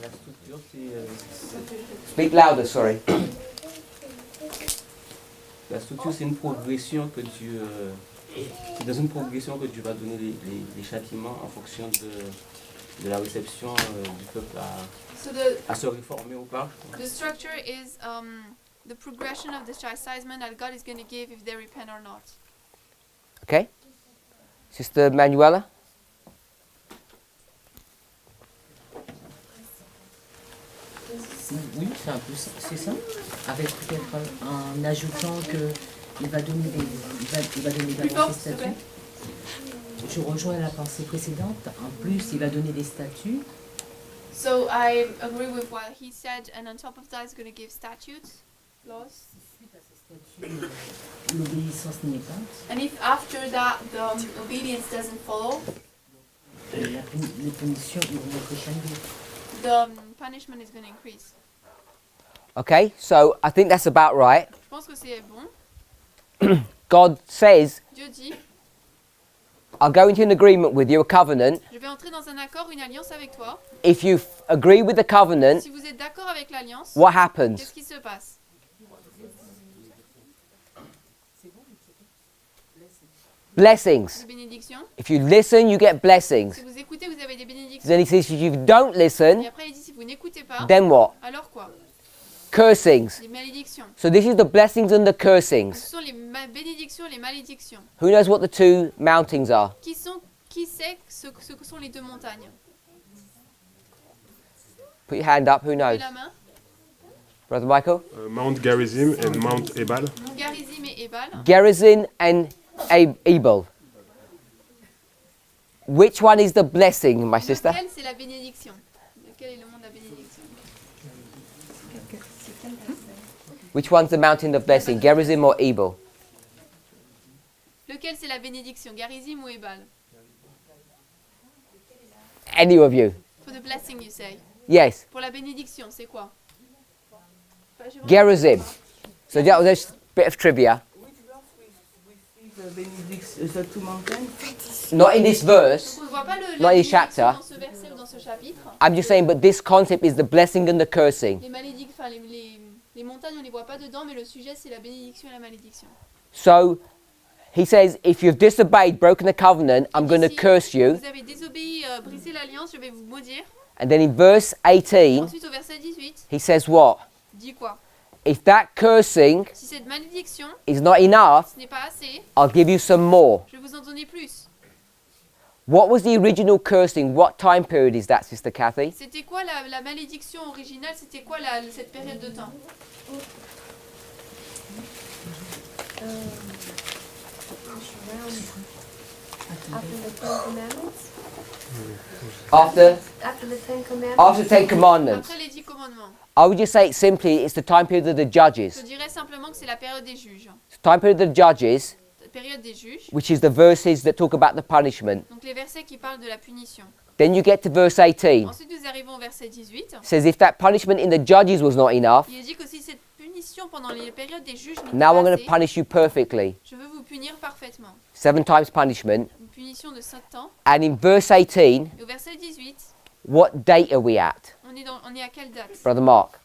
La structure, c'est Speak louder, sorry. la structure, c'est une progression que Dieu. C'est dans une progression que Dieu va donner les châtiments en fonction de la réception du peuple So à se réformer ou pas. the structure is the progression of the chastisement that God is going to give if they repent or not. Okay? Sister Manuela? Oui, c'est un peu ça, c'est ça. Avec peut-être en ajoutant que il va donner d'abord des statuts. Je rejoins la pensée précédente. En plus, il va donner des statuts. So I agree with what he said, and on top of that, he's going to give statutes, laws. L'obéissance n'y est pas. And if after that the obedience doesn't follow, Les punitions vont être changées. the punishment is going to increase. Okay, so I think that's about right. Je pense que c'est bon. God says, Dieu dit, I'll go into an agreement with you, a covenant. je vais entrer dans un accord, une alliance avec toi. If you agree with the covenant, Si vous êtes d'accord avec l'alliance, what happens? qu'est-ce qui se passe? Blessings. Des bénédictions. If you listen, you get blessings. Si vous écoutez, vous avez des bénédictions. Then he says, if you don't listen, Et après, il dit, si vous n'écoutez pas, then what? alors quoi? Cursings. Des malédictions. So this is the blessings and the cursings. Ce sont les bénédictions et les malédictions. Who knows what the two mountings are? Qui sait ce que sont les deux montagnes? Put your hand up, who Levez knows? la main. Brother Michael? Mount Gerizim and Mount Ebal. Mont Garizim et Ebal. Gerizim and Ebal. Which one is the blessing, my sister? Lequel c'est la bénédiction? Lequel est le monde de la bénédiction? Which one's the mountain of blessing, Gerizim or Ebal? Lequel c'est la bénédiction? Garizim ou Ebal? Any of you? For the blessing, you say. Yes, Pour la bénédiction, c'est quoi? Gerizim. So that was a bit of trivia. The benediction, the two mountains. Not in this verse. Donc on ne voit pas Not la in this chapter. bénédiction dans ce verset ou dans ce chapitre. I'm just saying, but this concept is the blessing and the cursing. Les malédictions, enfin les montagnes, on ne les voit pas dedans, mais le sujet c'est la bénédiction et la malédiction. So he says, if you've disobeyed, broken the covenant, I'm going to Si curse you. vous avez désobéi, brisé l'alliance, je vais vous maudire. And then in verse 18, Ensuite au verset 18, he says what? dit quoi? If that cursing Si cette malédiction, is not enough, ce n'est pas assez, I'll give you some more. je vais vous en donner plus. What was the original cursing? What time period is that, Sister Kathy? C'était quoi la malédiction originale? C'était quoi cette période de temps? After the Ten Commandments? After After the Ten Commandments? after the Ten Commandments. Après les 10 commandements. I would just say it simply, it's the time period of the Je judges. dirais simplement que c'est la période des juges. It's the time period of the judges, La période des juges. which is the verses that talk about the punishment. Donc les versets qui parlent de la punition. Then you get to verse 18. Ensuite nous arrivons au verset 18. It says, if that punishment in the judges was not enough, Il est dit que si cette punition pendant les périodes des juges n'était now I'm pas going to assez, punish you perfectly. je veux vous punir parfaitement. 7 times punishment. Une punition de 7 ans. And in verse 18, Et au verset 18, what date are we at, on est à quelle date? Brother Mark?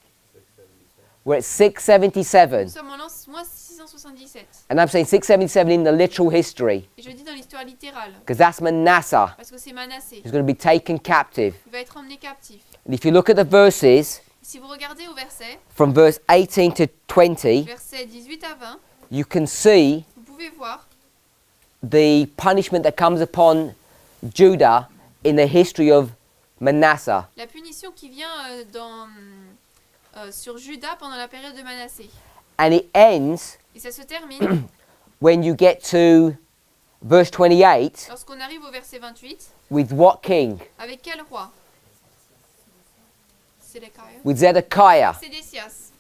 We're at Nous 677. sommes en mois 677. And I'm saying 677 in the literal history, Et je dis dans l'histoire littérale. because that's Manasseh, Parce que c'est Manassé. who's going to be taken captive. Il va être emmené captif. And if you look at the verses, Si vous regardez au verset, from verse 18 to 20, versets 18 à 20, you can see vous pouvez voir the punishment that comes upon Judah in the history of Manasseh. la punition qui vient sur Juda pendant la période de Manassé. And it ends Et ça se termine when you get to verse 28 lorsqu'on arrive au verset 28. with what king? Avec quel roi? Sédéchias. With Zedekiah. Sédécias.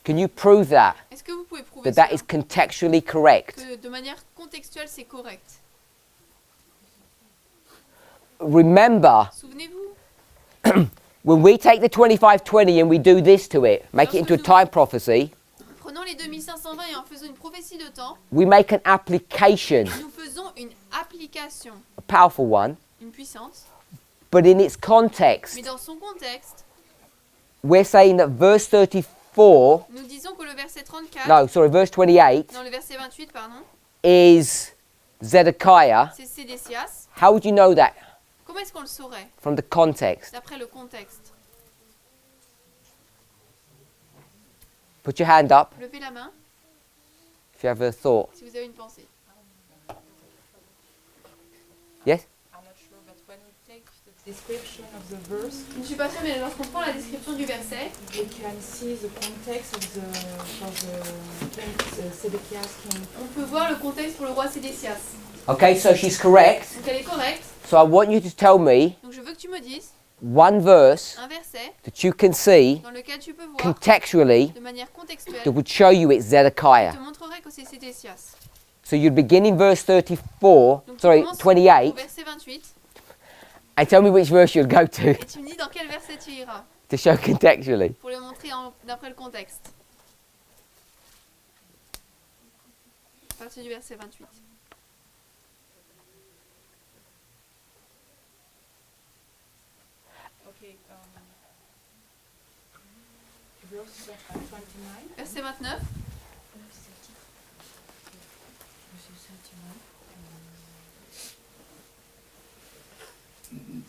Can you prove that? Est-ce que vous pouvez prouver That cela? is contextually correct. Que de manière contextuelle, c'est correct. remember, Souvenez-vous, when we take the 2520 and we do this to it, make it into a time prophecy, prenons les 2520 et en faisant une prophétie de temps, we make an application, nous faisons une application, a powerful one, une puissance, but in its context, mais dans son contexte, we're saying that verse 34, nous disons que le verset 34, no, sorry, verse 28 dans le verset 28, pardon, is Zedekiah. c'est Sédécias. How would you know that? Comment est-ce qu'on le saurait From the context. d'après le contexte? Put your hand up Levez la main if you have a thought. si vous avez une pensée. Yes? I'm not sure, but when we take the description of the verse, Je ne suis pas sûre, mais lorsqu'on prend la description du verset, we can see the context of the king, Zedekiah's king. on peut voir le contexte pour le roi Sédécias. Okay, so she's correct. Donc elle est correcte. So I want you to tell me Donc je veux que tu me dises one verse un verset that you can see dans lequel tu peux voir contextually de manière contextuelle that would show you it's Zedekiah. te montrerait que c'est Sédécias. So you'd begin in verse 34, Donc tu sorry, commences 28, au verset 28 and tell me which verse you'd go to et tu me dis dans quel verset tu iras to show contextually. pour le montrer d'après le contexte. À partir du verset 28. Okay, verse 29. Verset 29.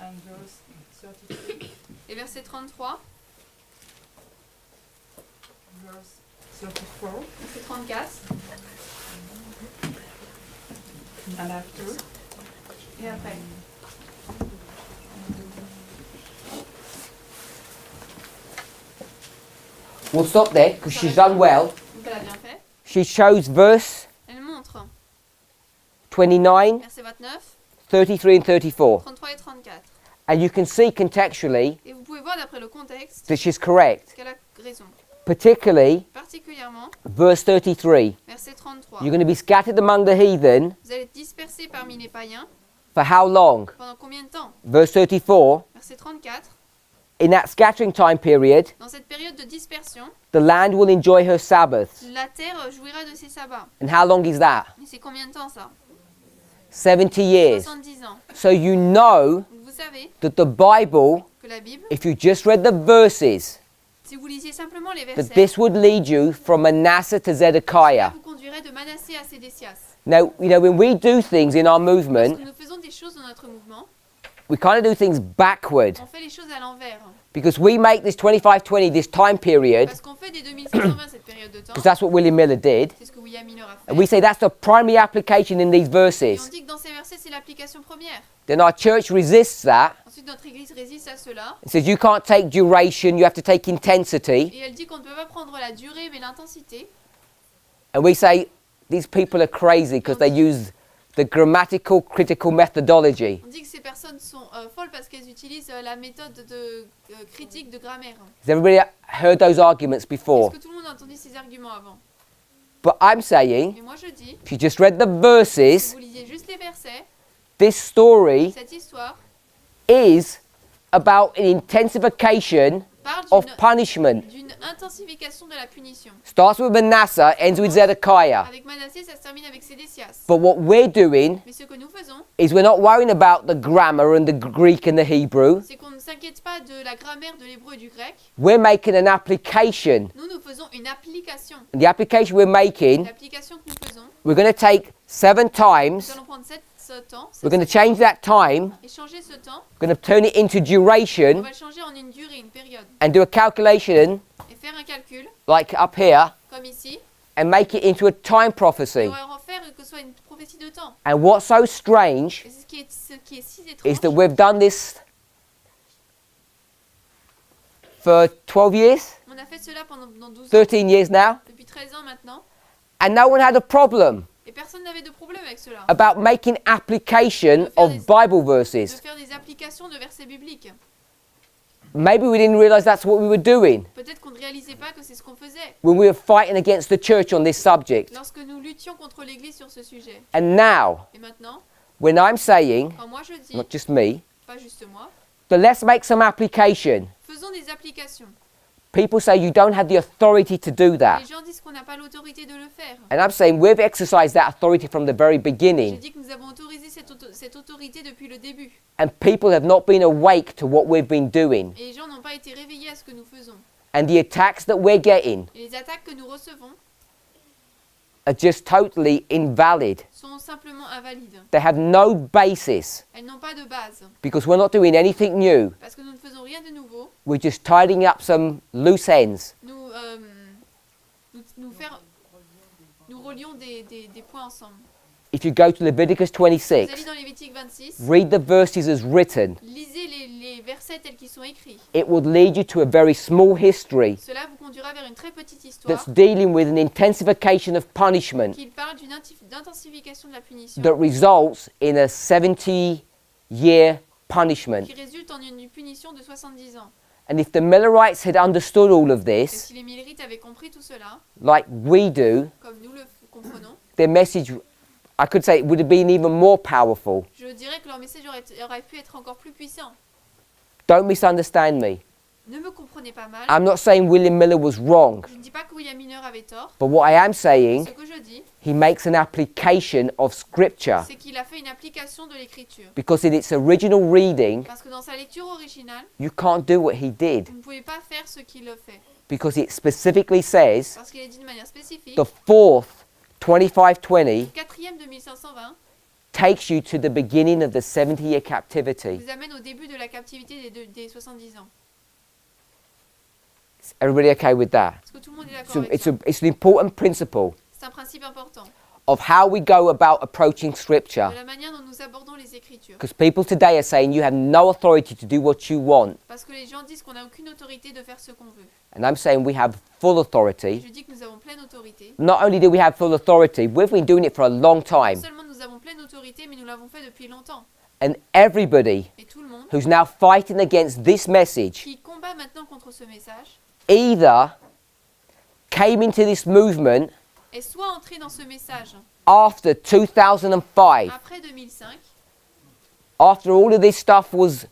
And verse 33. Et verset 33. Verse 34. Verset 34. And after. Et après. We'll stop there because she's done well. Donc elle a bien fait. She shows verse Elle montre 29, verset 29, 33 and 34. 33 et 34. And you can see contextually Et vous pouvez voir d'après le contexte that she's correct. qu'elle a raison. Particularly Particulièrement, verse 33. verset 33. You're going to be scattered among the heathen Vous allez être dispersés parmi les païens. for how long? Pendant combien de temps? Verse 34. Verset 34. In that scattering time period, Dans cette période de dispersion, the land will enjoy her Sabbaths. la terre jouira de ses sabbats. And how long is that? Et c'est combien de temps ça? 70 years. 70 ans. So you know Donc vous savez that the Bible, que la Bible, if you just read the verses, si vous lisiez simplement les that versets, this would lead you from Manasseh to Zedekiah. vous conduirait de Manassé à Sédécias. Now, you know, when we do things in our Lorsque movement, nous faisons des choses dans notre mouvement, we kind of do things backward on fait les choses à l'envers. because we make this 25-20, this time period, Parce qu'on fait des 2520 cette période de temps. because that's what William Miller did. C'est ce que William Miller a fait. And we say that's the primary application in these Et on verses. dit que dans ces versets, c'est l'application première. Then our church resists that Ensuite, notre église résiste à cela. and says you can't take duration, you have to take intensity. Et elle dit qu'on ne peut pas prendre la durée, mais l'intensité. And we say these people are crazy because they use the grammatical critical methodology. On dit que ces personnes sont folles parce qu'elles utilisent la méthode de critique de grammaire. Has everybody heard those arguments before? Est-ce que tout le monde a entendu ces arguments avant? But I'm saying, Mais moi je dis, if you just read the si verses, vous lisiez juste les versets, this story cette histoire is about an intensification parle of punishment. d'une intensification de la punition. Starts with Manasseh, ends with Zedekiah. Avec Manassé, ça se termine avec Sédécias. But what we're doing Mais ce que nous faisons, is we're not worrying about the grammar and the Greek and the Hebrew. c'est qu'on ne s'inquiète pas de la grammaire de l'hébreu et du grec. We're making an application. Nous faisons une application. And the application we're making, L'application que nous faisons, we're going to take 7 nous times, allons prendre ce temps, we're going to change that time, et changer ce temps, we're going to turn it into on duration va le changer en une durée, une période, and do a calculation et faire un calcul, like up here comme ici, and make it into a time et prophecy. on va en faire que ce soit une prophétie de temps. And what's so strange Et ce qui est si is étrange, that we've done this for 12 years, on a fait cela pendant 12 ans, 13 years now, depuis 13 ans maintenant, and no one had a problem et personne n'avait de problème avec cela. about making application of Bible De verses. faire des applications de versets bibliques. Maybe we didn't realize that's what we were doing Peut-être qu'on ne réalisait pas que c'est ce qu'on faisait when we were fighting against the church on this subject. lorsque nous luttions contre l'Église sur ce sujet. And now, Et maintenant, when I'm saying, quand moi je dis, not just me, pas juste moi. But let's make some application. Faisons des applications. People say you don't have the authority to do that. Les gens disent qu'on n'a pas l'autorité de le faire. And I'm saying we've exercised that authority from the very J'ai beginning. dit que nous avons autorisé cette autorité depuis le début. And people have not been awake to what we've been doing. Et les gens n'ont pas été réveillés à ce que nous faisons. And the attacks that we're getting Et les attaques que nous recevons are just totally invalid. sont simplement invalides. They have no basis Elles n'ont pas de base. because we're not doing anything new. Parce que nous ne faisons rien de nouveau. We're just tidying up some loose ends. Nous relions des points ensemble. If you go to Leviticus Vous allez 26, dans Lévitique 26, read the verses as written. lisez les versets tels qu'ils sont écrits. It will lead you to a very small history Cela vous conduira vers une très petite histoire that's dealing with an intensification of punishment qui parle d'une intensification de la punition that results in a 70-year punishment. qui résulte en une punition de 70 ans. And if the Millerites had understood all of Et this, si les Millerites avaient compris tout cela, like we do, comme nous le comprenons, their message, I could say, it would have been even more powerful. je dirais que leur message aurait pu être encore plus puissant. Don't misunderstand me. Ne me comprenez pas mal. I'm not saying William Miller was wrong, Je ne dis pas que William Miller avait tort. but what I am saying, Ce que je dis, he makes an application of Scripture c'est qu'il a fait une application de l'écriture. because in its original reading, Parce que dans sa lecture originale, you can't do what he did vous ne pouvez pas faire ce qu'il a fait. because it specifically says Parce qu'il est dit de manière spécifique, the fourth 2520 le quatrième de 1520 takes you to the beginning of the 70-year captivity. vous amène au début de la captivité des 70 ans. Is everybody okay with that? Est-ce que tout le monde est d'accord avec It's ça? it's an important principle C'est un principe important of how we go about approaching Scripture. de la manière dont nous abordons les Écritures. Because people today are saying you have no authority to do what you want. Parce que les gens disent qu'on n'a aucune autorité de faire ce qu'on veut. And I'm saying we have full authority. Je dis que nous avons pleine autorité. Not only do we have full authority, we've been doing it for a long Non time. seulement nous avons pleine autorité, mais nous l'avons fait depuis longtemps. And everybody Et tout le monde who's now fighting against this message qui combat maintenant contre ce message either came into this movement est soit entré dans ce message after 2005, après 2005, after all of this stuff was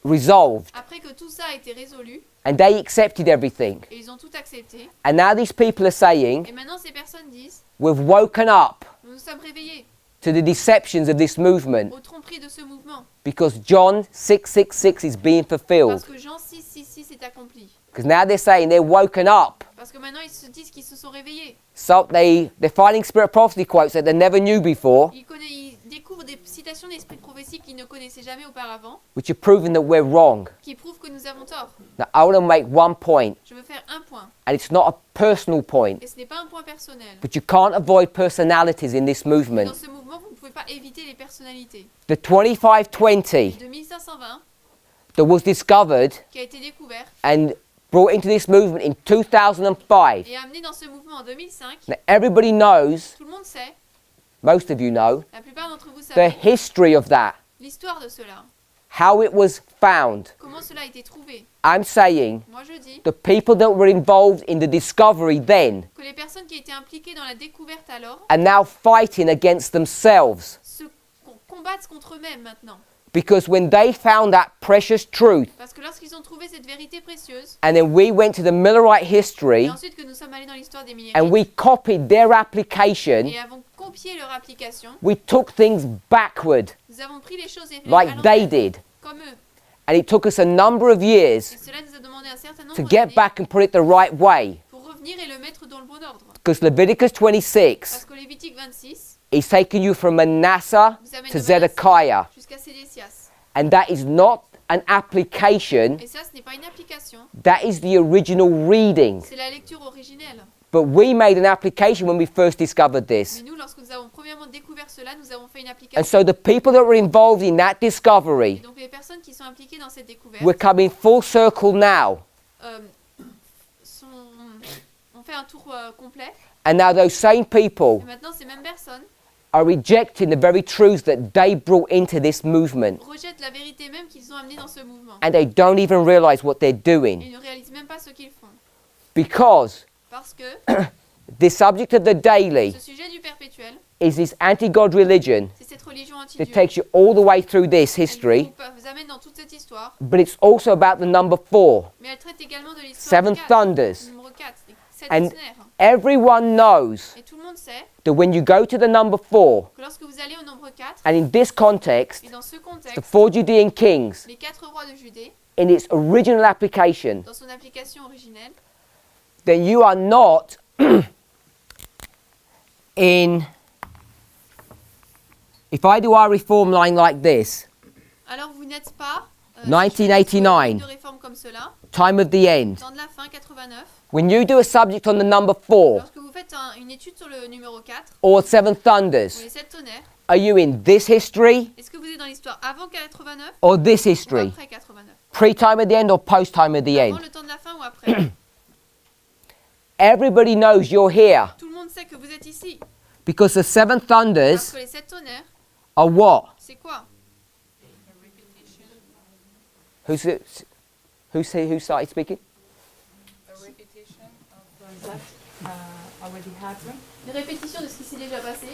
resolved, après que tout ça a été résolu, and they accepted everything. et ils ont tout accepté. And now these people are saying, Et maintenant ces personnes disent, we've woken up nous nous sommes réveillés to the deceptions of this movement aux tromperies de ce mouvement. because John 6:66 is being fulfilled. Parce que Jean 6:6 est accompli. Because now they're saying they're woken up. Parce que maintenant ils se disent qu'ils se sont réveillés. So they're finding spirit prophecy quotes that they never knew before, Ils découvrent des citations d'esprit de prophétie qu'ils ne connaissaient jamais auparavant, which are proving that we're wrong. qui prouvent que nous avons tort. Now I want to make one point, Je veux faire un point, and it's not a personal point, et ce n'est pas un point personnel. but you can't avoid personalities in this movement. Dans ce mouvement, vous ne pouvez pas éviter les personnalités. The 2520 De 1520, that was discovered qui a été découvert and brought into this movement in 2005. et amené dans ce mouvement en 2005, Now everybody knows, tout le monde sait, most of you know, la plupart d'entre vous the savent, history of that, l'histoire de cela, how it was found. comment cela a été trouvé. I'm saying Moi je dis the people that were involved in the discovery then que les personnes qui étaient impliquées dans la découverte alors are now fighting against themselves. combattent contre eux-mêmes maintenant. Because when they found that precious truth, Parce que lorsqu'ils ont trouvé cette vérité précieuse, and then we went to the Millerite history, et ensuite que nous sommes allés dans l'histoire des Millerites, and we copied their application, et avons copié leur application, we took things backward, nous avons pris les choses à like they l'envers, did. comme eux. And it took us a number of years Et cela nous a demandé un certain to nombre get d'années back and put it the right way. pour revenir et le mettre dans le bon ordre. Because Leviticus 26 Parce que Lévitique 26 is taking you from Manasseh vous amène to de Zedekiah. jusqu'à Sédécias. And that is not an application, Et ça, ce n'est pas une application, that is the original reading. c'est la lecture originelle. But we made an application when we first discovered this. Mais nous, lorsque nous avons premièrement découvert cela, nous avons fait une And application. so the people that were involved in that discovery, Et donc les personnes qui sont impliquées dans cette découverte we're coming full circle now. ont fait un tour complet. And now those same people Et maintenant, ces mêmes personnes are rejecting the very truths that they brought into this movement. rejettent la vérité même qu'ils ont amenée dans ce mouvement. And they don't even realize what they're Et doing. ils ne réalisent même pas ce qu'ils font. Because Parce que the subject of the daily ce sujet du perpétuel is this anti-God religion c'est cette religion that anti-Dieu. takes you all the way through this history, Vous amène dans toute cette histoire, but it's also about the number 4, mais elle traite également de l'histoire seven de 4, thunders. numéro 4, les 7 And tonnerres. everyone knows Et tout le monde sait that when you go to the number 4, que lorsque vous allez au nombre 4, and in this context, et dans ce the contexte, 4 Judean kings, les 4 rois de Judée, in its original application, dans son application originelle, then you are not in. If I do our reform line like this, alors vous n'êtes pas 1989, de réforme comme cela, time of the end. temps de la fin 89, When you do a subject on the number 4 lorsque vous faites une étude sur le numéro 4, or 7 ou thunders, les 7 tonnerres, are you in this history est-ce que vous êtes dans l'histoire avant 89 or this ou history? après 89? Pre-time of the end or post-time of the Avant end? le temps de la fin ou après? Everybody knows you're here Tout le monde sait que vous êtes ici, because the 7 parce thunders que les 7 tonnerres, are what? c'est quoi? Who started speaking? Already happened. Une répétition de ce qui s'est déjà passé.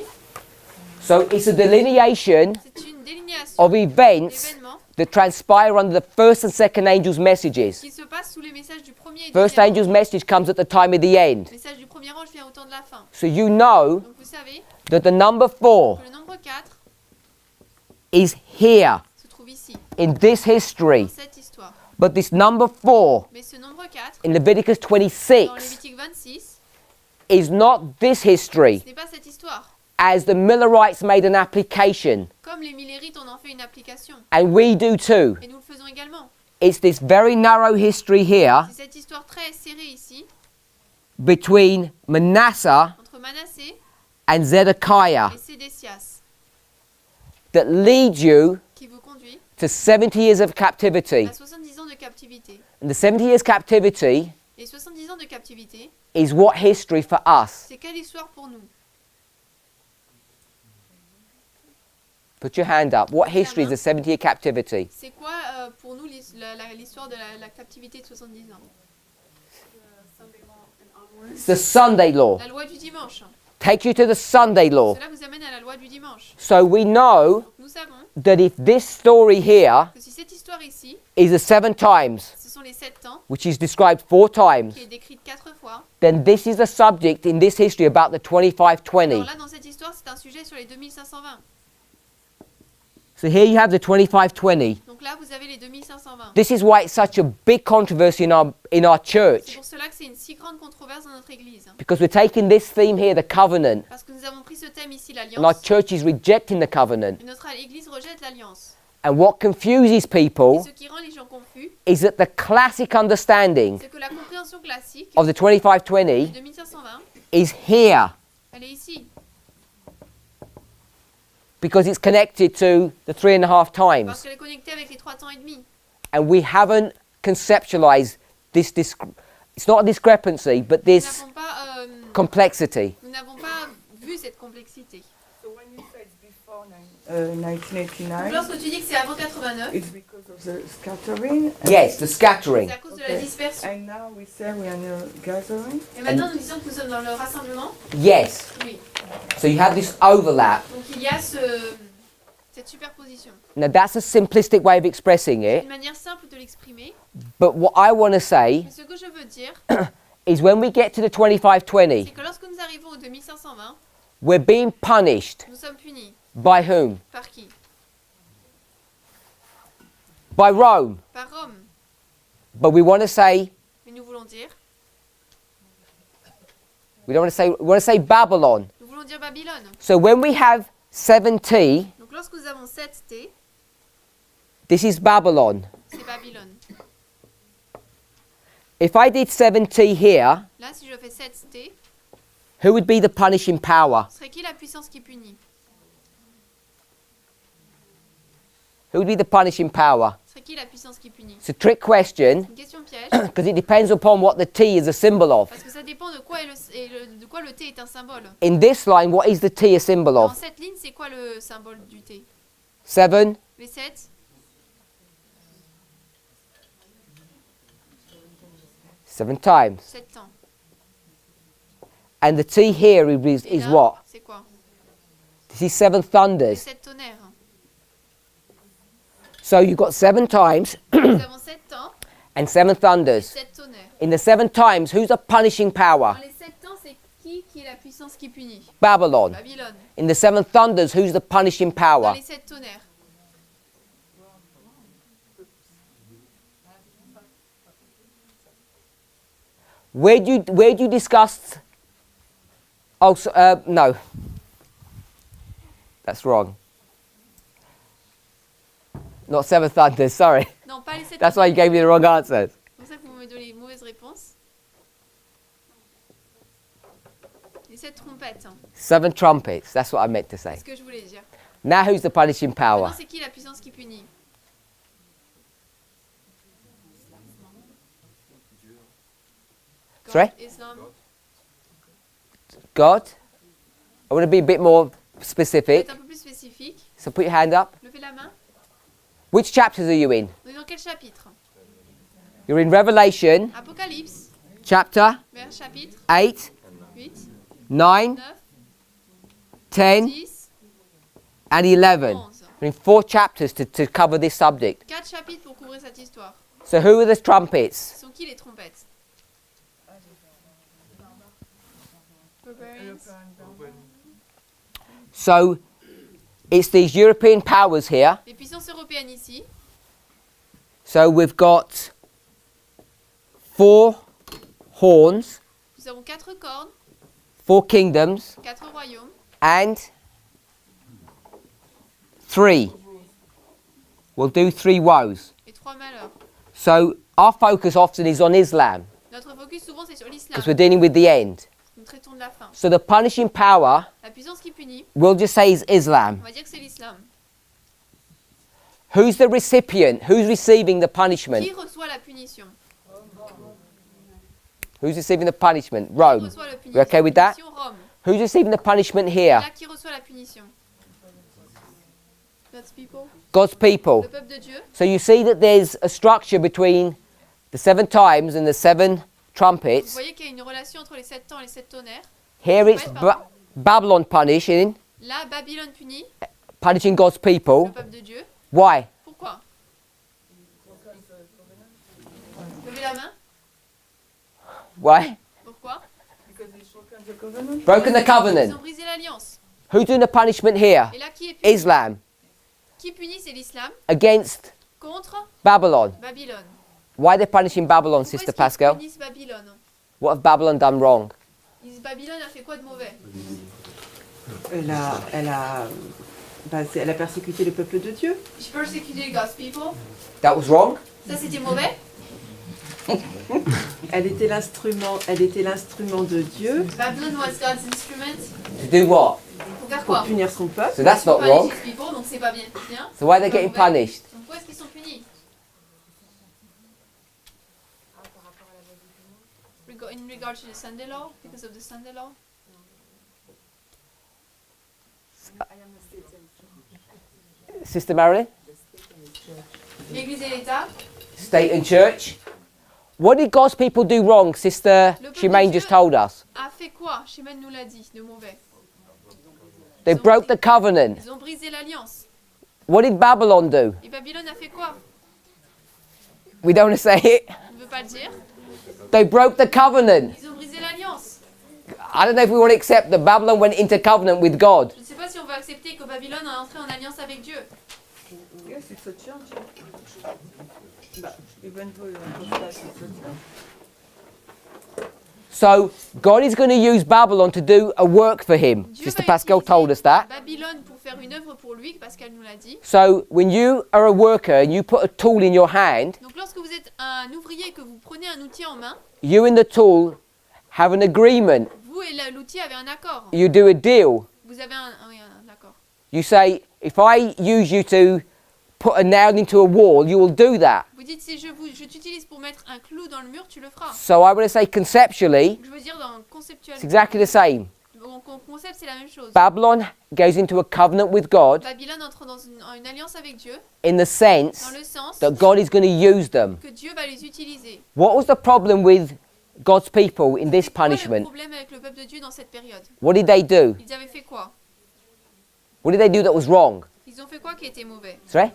So it's a delineation C'est une délinéation of events d'événements that transpire under the first and second angels' messages. qui se passent sous les messages du premier et du First deuxième angel's ange. message comes at the time of the end. Le message du premier ange vient au temps de la fin. So you know Donc vous savez that the number 4 que le nombre 4 is here se trouve ici, in this history. dans cette histoire. But this number 4 Mais ce nombre 4, in Leviticus dans 26 Lévitique 26, is not this history, ce n'est pas cette histoire. as the Millerites made an application, Comme les Millérites en ont fait une application. and we do too. Et nous le faisons également. It's this very narrow history here C'est cette histoire très serrée ici, between Manasseh entre Manassé and Zedekiah et Sédécias, that leads you qui vous conduit to 70 years of captivity. à 70 ans de captivité. And the 70 years captivity Et 70 ans de captivité, is what history for us? c'est quelle histoire pour nous? Put your hand up. What history is the 70-year captivity? C'est quoi pour nous l'histoire de la captivité de 70 ans? It's the Sunday law. La loi du dimanche. Take you to the Sunday law. Cela vous amène à la loi du dimanche. So we know Nous savons that if this story here que si cette histoire ici, is the 7 times, ce sont les 7 temps, which is described 4 times, qui est décrite 4 fois, then this is a subject in this history about the 2520. alors là dans cette histoire c'est un sujet sur les 2520. So here you have the 2520. Donc là vous avez les 2520. This is why it's such a big controversy in our C'est church, pour cela que c'est une si grande controverse dans notre église. because we're taking this theme here, the covenant, Parce que nous avons pris ce thème ici, and our l'alliance, church is rejecting the covenant. et notre église rejette l'alliance. And what confuses Et people ce qui rend les gens confus, is that the classic understanding c'est que la compréhension classique of the de 2520 2520, is here, elle est ici. because it's connected to the 3.5 Parce times. qu'elle est connectée avec les 3 temps et demi. And we haven't conceptualized this, it's not a discrepancy, but Nous this n'avons pas, complexity. nous n'avons pas vu cette complexité. So when you say it's before Donc 1989, lorsque tu dis que c'est avant 89, it's because of the scattering. Yes, the scattering. c'est à cause de la dispersion. And now we say we are in a gathering. Et maintenant nous disons que nous sommes dans le rassemblement. Yes. Oui. So you have this overlap. Donc il y a cette superposition. Now that's a simplistic way of expressing Une it, manière simple de l'exprimer. but what I want to say Mais ce que je veux dire, is when we get to the 2520, c'est que lorsque nous arrivons au 2520, we're being punished nous sommes punis. by whom? Par qui? By Rome. Par Rome. But we want to say, Mais nous voulons dire, we want to say Babylon. nous voulons dire Babylone. So when we have 7T, Donc lorsque nous avons 7T, this is Babylon. c'est Babylone. If I did 7T here, Là, si je fais 7T, who would be the punishing power? ce serait qui la puissance qui punit? Who would be the punishing power? Ce serait qui la puissance qui punit? It's a trick question Une question piège, because it depends upon what the T is a symbol of. parce que ça dépend de quoi, de quoi le T est un symbole. In this line, what is the T a symbol Dans of? cette ligne, c'est quoi le symbole du T? 7, Les 7, 7 times. 7 temps. And the T here Et is là, what? c'est quoi? This is 7 les thunders. 7 tonnerres. So you've got 7 times Nous avons 7 temps and 7 et thunders. 7 tonnerres. In the 7 times, who's the punishing power? Dans les 7 temps, c'est qui est la puissance qui punit? Babylon. Babylone. In the 7 thunders, who's the punishing Dans power? les 7 tonnerres. Where do you discuss? Oh, no. That's wrong. Not 7 thunders, sorry. Non, pas les 7 That's why you gave me the wrong answers. C'est pour ça que vous me donnez les mauvaises réponses. Les 7 trompettes. 7 trumpets, that's what I meant to say. C'est ce que je voulais dire. Now who's the punishing power? Maintenant, c'est qui la puissance qui punit? Sorry? Islam. God? I want to be a bit more specific. Être un peu plus spécifique. So put your hand up. Levez la main. Which chapters are you in? On est dans quel chapitre? You're in Revelation, Apocalypse. chapter Vers chapitre 8, 8, 9, 9, 10, 10, and 11. 11. We're in 4 chapters to cover this subject. 4 chapitres pour couvrir cette histoire. So who are the trumpets? Sont qui les trompettes? Barbarians. So it's these European powers here. Les puissances européennes ici. So we've got 4 horns, Nous avons 4 cornes, 4 kingdoms, 4 royaumes and 3. We'll do 3 woes. et 3 malheurs. So our focus often is on Islam Notre focus souvent c'est sur l'islam. because we're dealing with the end. Nous traitons de la fin. So the punishing power, La puissance qui punit, we'll just say is Islam. on va dire que c'est l'islam. Who's the recipient? Who's receiving the punishment? Qui reçoit la punition? Who's receiving the punishment? Qui Rome. reçoit la punition? We okay with that? Punition, Rome. Who's receiving the punishment here? Là, qui reçoit la punition? God's people. God's people. Le peuple de Dieu. So you see that there's a structure between the 7 times and the 7 Vous trumpets. voyez qu'il y a une relation entre les 7 temps et les 7 tonnerres. Here it's Babylon punishing Là, Babylone punit God's people. le peuple de Dieu. Why? Pourquoi? Levez la main. Why? Pourquoi? Broken the Ils covenant. ont brisé l'alliance. Who's doing the punishment here? Et là, qui est puni? Islam Qui punit, c'est l'islam against contre Babylon. Babylone. Why are they punishing Babylon, Pourquoi Sister est-ce qu'ils Pascal? punissent Babylone? What have Babylon done wrong? Babylone a fait quoi de mauvais? Elle a persécuté le peuple de Dieu. She persecuted God's people. That was wrong? Ça, c'était mauvais. Elle était l'instrument de Dieu Babylon was God's instrument. To do what? Pour faire pour quoi? punir son peuple. So that's not Punish wrong. his people, donc c'est pas bien. So why are they C'est pas getting mauvais. punished? Donc pourquoi est-ce qu'ils sont punis? In regard to the Sunday law, because of the Sunday law. Sister Marilyn? L'Église et l'État. State and church. What did God's people do wrong, Sister Le peuple Shemaine de just Dieu told us? a fait quoi? Shemaine nous l'a dit, de mauvais. They broke the covenant. Ils ont brisé l'alliance. What did Babylon do? Et Babylone a fait quoi? We don't want to say it. On ne veut pas le dire. They broke the covenant. Ils ont brisé l'alliance. I don't know if we want to accept that Babylon went into covenant with God. Je ne sais pas si on va accepter que Babylone a entré en alliance avec Dieu. Yes, it's a church. But even though it's a church. So God is going to use Babylon to do a work for him. Dieu Sister va Pascal utiliser told us that. Babylone pour faire une œuvre pour lui, Pascal nous l'a dit. So when you are a worker and you put a tool in your hand, Donc lorsque vous êtes un ouvrier et que vous prenez un outil en main, you and the tool have an agreement. vous et l'outil avez un accord. You do a deal. Vous avez un accord. You say, if I use you to put a nail into a wall, you will do that. Vous dites si je t'utilise pour mettre un clou dans le mur, tu le feras. So I want to say conceptually, Je veux dire dans it's conceptuellement. exactly the same. Donc, en concept, c'est la même chose. Babylon goes into a covenant with God Babylone entre dans une alliance avec Dieu, in the sense dans le sens that God is going to use them. que Dieu va les utiliser. What was the problem with God's people in this Quel est le punishment? problème avec le peuple de Dieu dans cette période? What did they do? Ils avaient fait quoi? What did they do that was wrong? Ils ont fait quoi qui était mauvais? Sorry?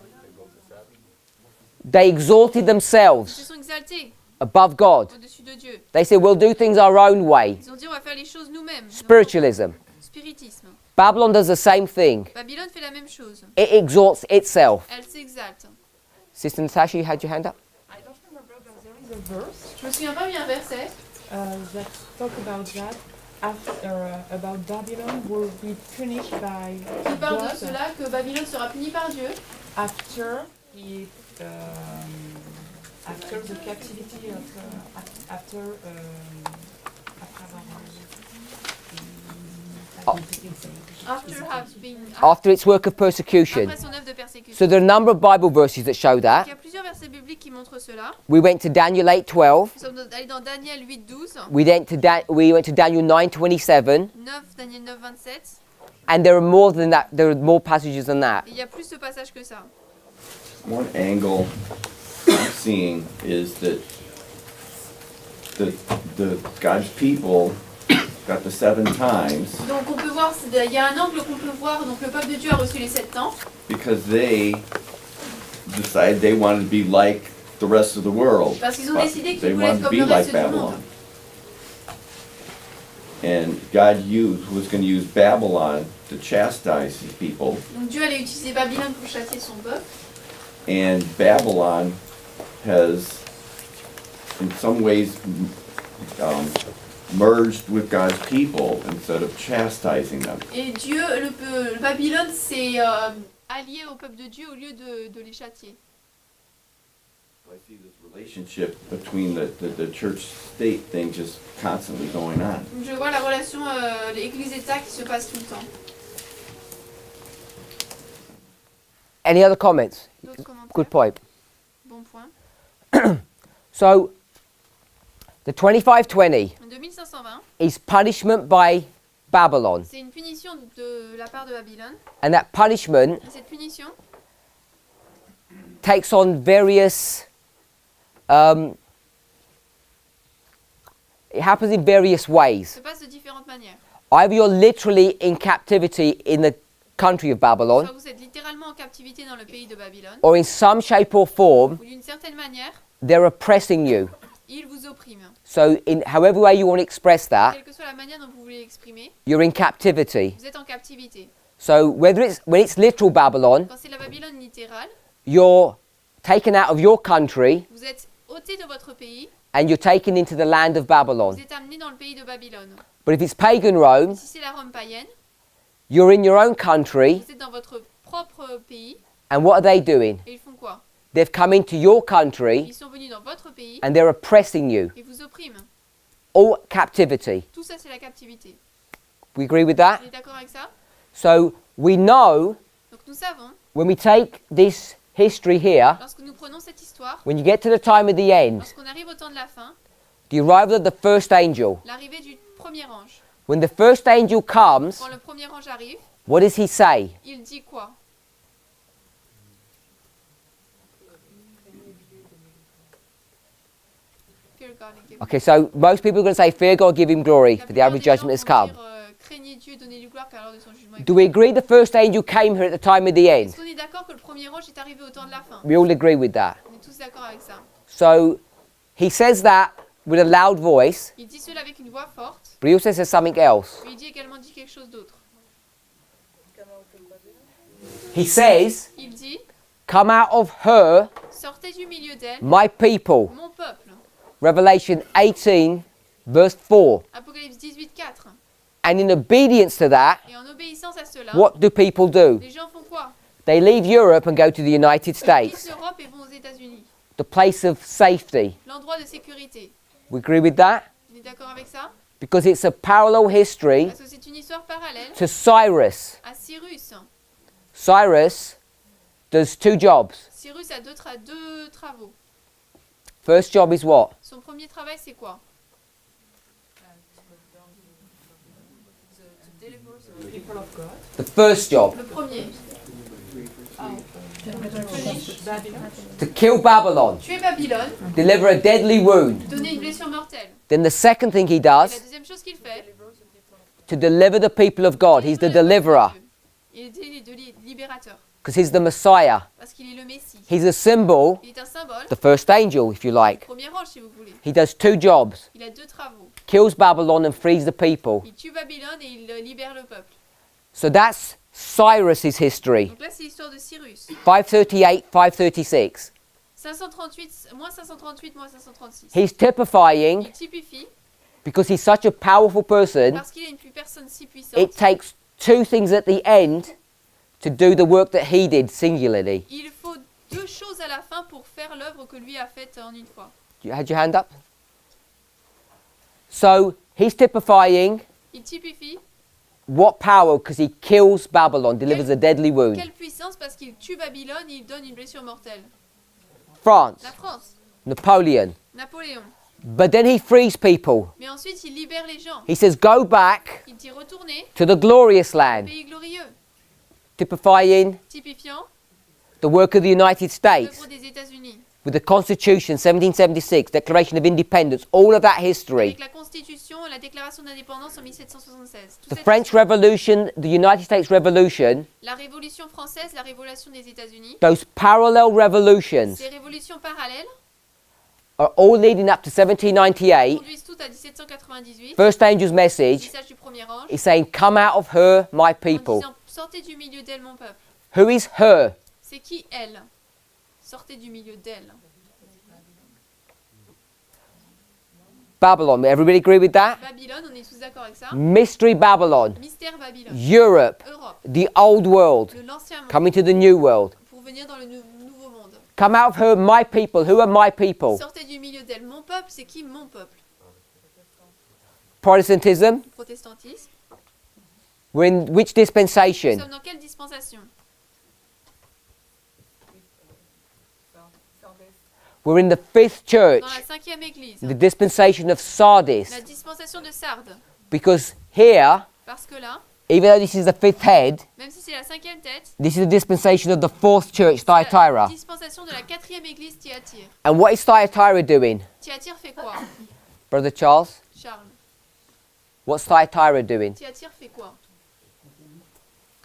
They exalted Ils se themselves sont exaltés above God. au-dessus de Dieu. They said, we'll do things our own way. Ils ont dit on va faire les choses nous-mêmes. Spiritualism. Spiritisme. Babylon does the same thing. Babylone fait la même chose. It exalts itself. Elle s'exalte. Sister Natasha, you had your hand up? I don't remember, but there is a verse Je me souviens pas, mais il y a un verset that talk about that. After about Babylon will be punished by qui parle de God cela, que Babylone sera punie par Dieu after after the captivity of after After its work of persecution. après son œuvre de persécution. So there are a number of Bible verses that show Il y that. a plusieurs versets bibliques qui montrent cela. We went to Daniel 8:12. Nous sommes allés dans Daniel 8:12, We went to Daniel 9:27. 9, Daniel 9, 27. And there are more than that. There are more passages than that. Et il y a plus de passages que ça. One angle I'm seeing is that the God's people got the 7 times Donc on peut voir, il y a un angle qu'on peut voir, donc le peuple de Dieu a reçu les 7 temps. because they decided they wanted to be like the rest of the world. Parce qu'ils ont But décidé qu'ils they voulaient wanted être to comme be le like reste du Babylon. monde. And God was going to use Babylon to chastise his people. Donc Dieu allait utiliser Babylone pour chasser son peuple. And Babylon has, in some ways, merged with God's people instead of chastising them. Et Dieu, le Babylone s'est allié au peuple de Dieu au lieu de les châtier. I see this relationship between the church-state thing just constantly going on. Donc je vois la relation Église-État qui se passe tout le temps. Any other comments? D'autres commentaires? Good point. Bon point. So, the 2520 En 2520, is punishment by Babylon. c'est une punition de la part de Babylone. And that punishment Et cette punition takes on various, it happens in various ways. se passe de différentes manières. Either you're literally in captivity in the country of Babylon, Soit vous êtes littéralement en captivité dans le pays de Babylone, or in some shape or form, ou d'une certaine manière, they're oppressing you. ils vous oppriment. So, in however way you want to express that, Quelle que soit la manière dont vous voulez l'exprimer, you're in captivity. vous êtes en captivité. So, when it's literal Babylon, Quand c'est la Babylone littérale, you're taken out of your country vous êtes ôté de votre pays, and you're taken into the land of Babylon. vous êtes amené dans le pays de Babylone. But if it's pagan Rome, Si c'est la Rome païenne, you're in your own country, vous êtes dans votre propre pays, and what are they doing? et ils font quoi? They've come into your country Ils sont venus dans votre pays, and they're oppressing you. et vous oppriment. All captivity. Tout ça, c'est la captivité. We agree with that? Vous êtes d'accord avec ça? So we know Donc nous savons, when we take this history here, lorsque nous prenons cette histoire, when you get to the time of the end, lorsqu'on arrive au temps de la fin, the arrival of the first angel, l'arrivée du premier ange, when the first angel comes, quand le premier ange arrive, what does he say? il dit quoi? Fear God and give him Okay, so most people are going to say, fear God, give him glory, for the hour of judgment has come. craignez Dieu, donnez-lui gloire, car l'heure de son jugement est Do we agree the first angel came here at the time of the end? Est-ce qu'on est d'accord que le premier ange est arrivé au temps de la fin? We all agree with that. On est tous d'accord avec ça. So he says that with a loud voice, Il dit cela avec une voix forte, but he also says something else. mais il dit également quelque chose d'autre. He says, Il dit, come out of her, sortez du milieu d'elle, my people. mon peuple. Revelation 18, verse 4. Apocalypse 18, 4. And in obedience to that, Et en obéissance à cela, what do people do? les gens font quoi? They leave Europe and go to the United Ils States, quittent l'Europe et vont aux États-Unis, the place of safety. l'endroit de sécurité. We agree with that? On est d'accord avec ça? Because it's a parallel history Parce que c'est une histoire parallèle to Cyrus. à Cyrus. Cyrus does 2 jobs. Cyrus a deux travaux. First job is what? Son premier travail, c'est quoi? The first job. Le premier. To kill Babylon. Tuer Babylone, Deliver a deadly wound. donner une blessure mortelle. Then the second thing he Et la does, deuxième chose qu'il fait, to deliver the people of God. He's the deliverer. il libérateur. because he's the Messiah. Parce qu'il est le Messie. He's a symbol, Il est un symbole. the first angel, if you like. Premier ange, si vous voulez. He does two jobs. Il a deux travaux. Kills Babylon and frees the people. Il tue Babylone et il libère le peuple. So that's Cyrus's history. Donc là, c'est l'histoire de Cyrus. 538, 536. 538, moins 538, moins 536. He's typifying, Il typifie, because he's such a powerful person, parce qu'il est une personne si puissante, it takes two things at the end to do the work that he did singularly. il faut deux choses à la fin pour faire l'œuvre que lui a faite en une fois. You had your hand up? So he's typifying Il typifie what power, because he kills Babylon, delivers a deadly wound. quelle puissance parce qu'il tue Babylone et il donne une blessure mortelle. France, La France, Napoleon. Napoléon. But then he frees people. Mais ensuite, il libère les gens. He says, go back Il dit retournez to the glorious au land, pays glorieux, typifying typifiant the work of the United States l'œuvre des États-Unis. with the Constitution, 1776, Declaration of Independence, all of that history. Avec la Constitution et la Déclaration d'indépendance en 1776. Toute The cette French histoire. Revolution, the United States Revolution, La Révolution française, la Révolution des États-Unis. those parallel revolutions Ces révolutions parallèles are all leading up to 1798. conduisent toutes à 1798. First angel's Le message message du premier ange is saying, come out of her, my en people. disant sortez du milieu d'elle mon peuple. Who is her? C'est qui elle? Sortez du milieu d'elle. Babylon. Everybody agree with that? Babylone, on est tous d'accord avec ça. Mystery Babylon. Mystère Babylone. Europe. Europe. The old world. De l'ancien monde. Coming to the new world. Pour venir dans le nouveau monde. Come out of her, my people. Who are my people? Sortez du milieu d'elle. Mon peuple, c'est qui mon peuple? Protestantism. Protestantisme. We're in which Nous dispensation? sommes dans quelle dispensation? We're in the fifth church, Dans la cinquième église. the dispensation of Sardis. La dispensation de Sardes. Because here, Parce que là, even though this is the fifth head, même si c'est la cinquième tête, this is the dispensation of the fourth church, c'est la Thyatira. dispensation de la quatrième église Thyatire. And what is Thyatira doing? Thyatire fait quoi? Brother Charles, Charles. what's Thyatira doing? Thyatire fait quoi?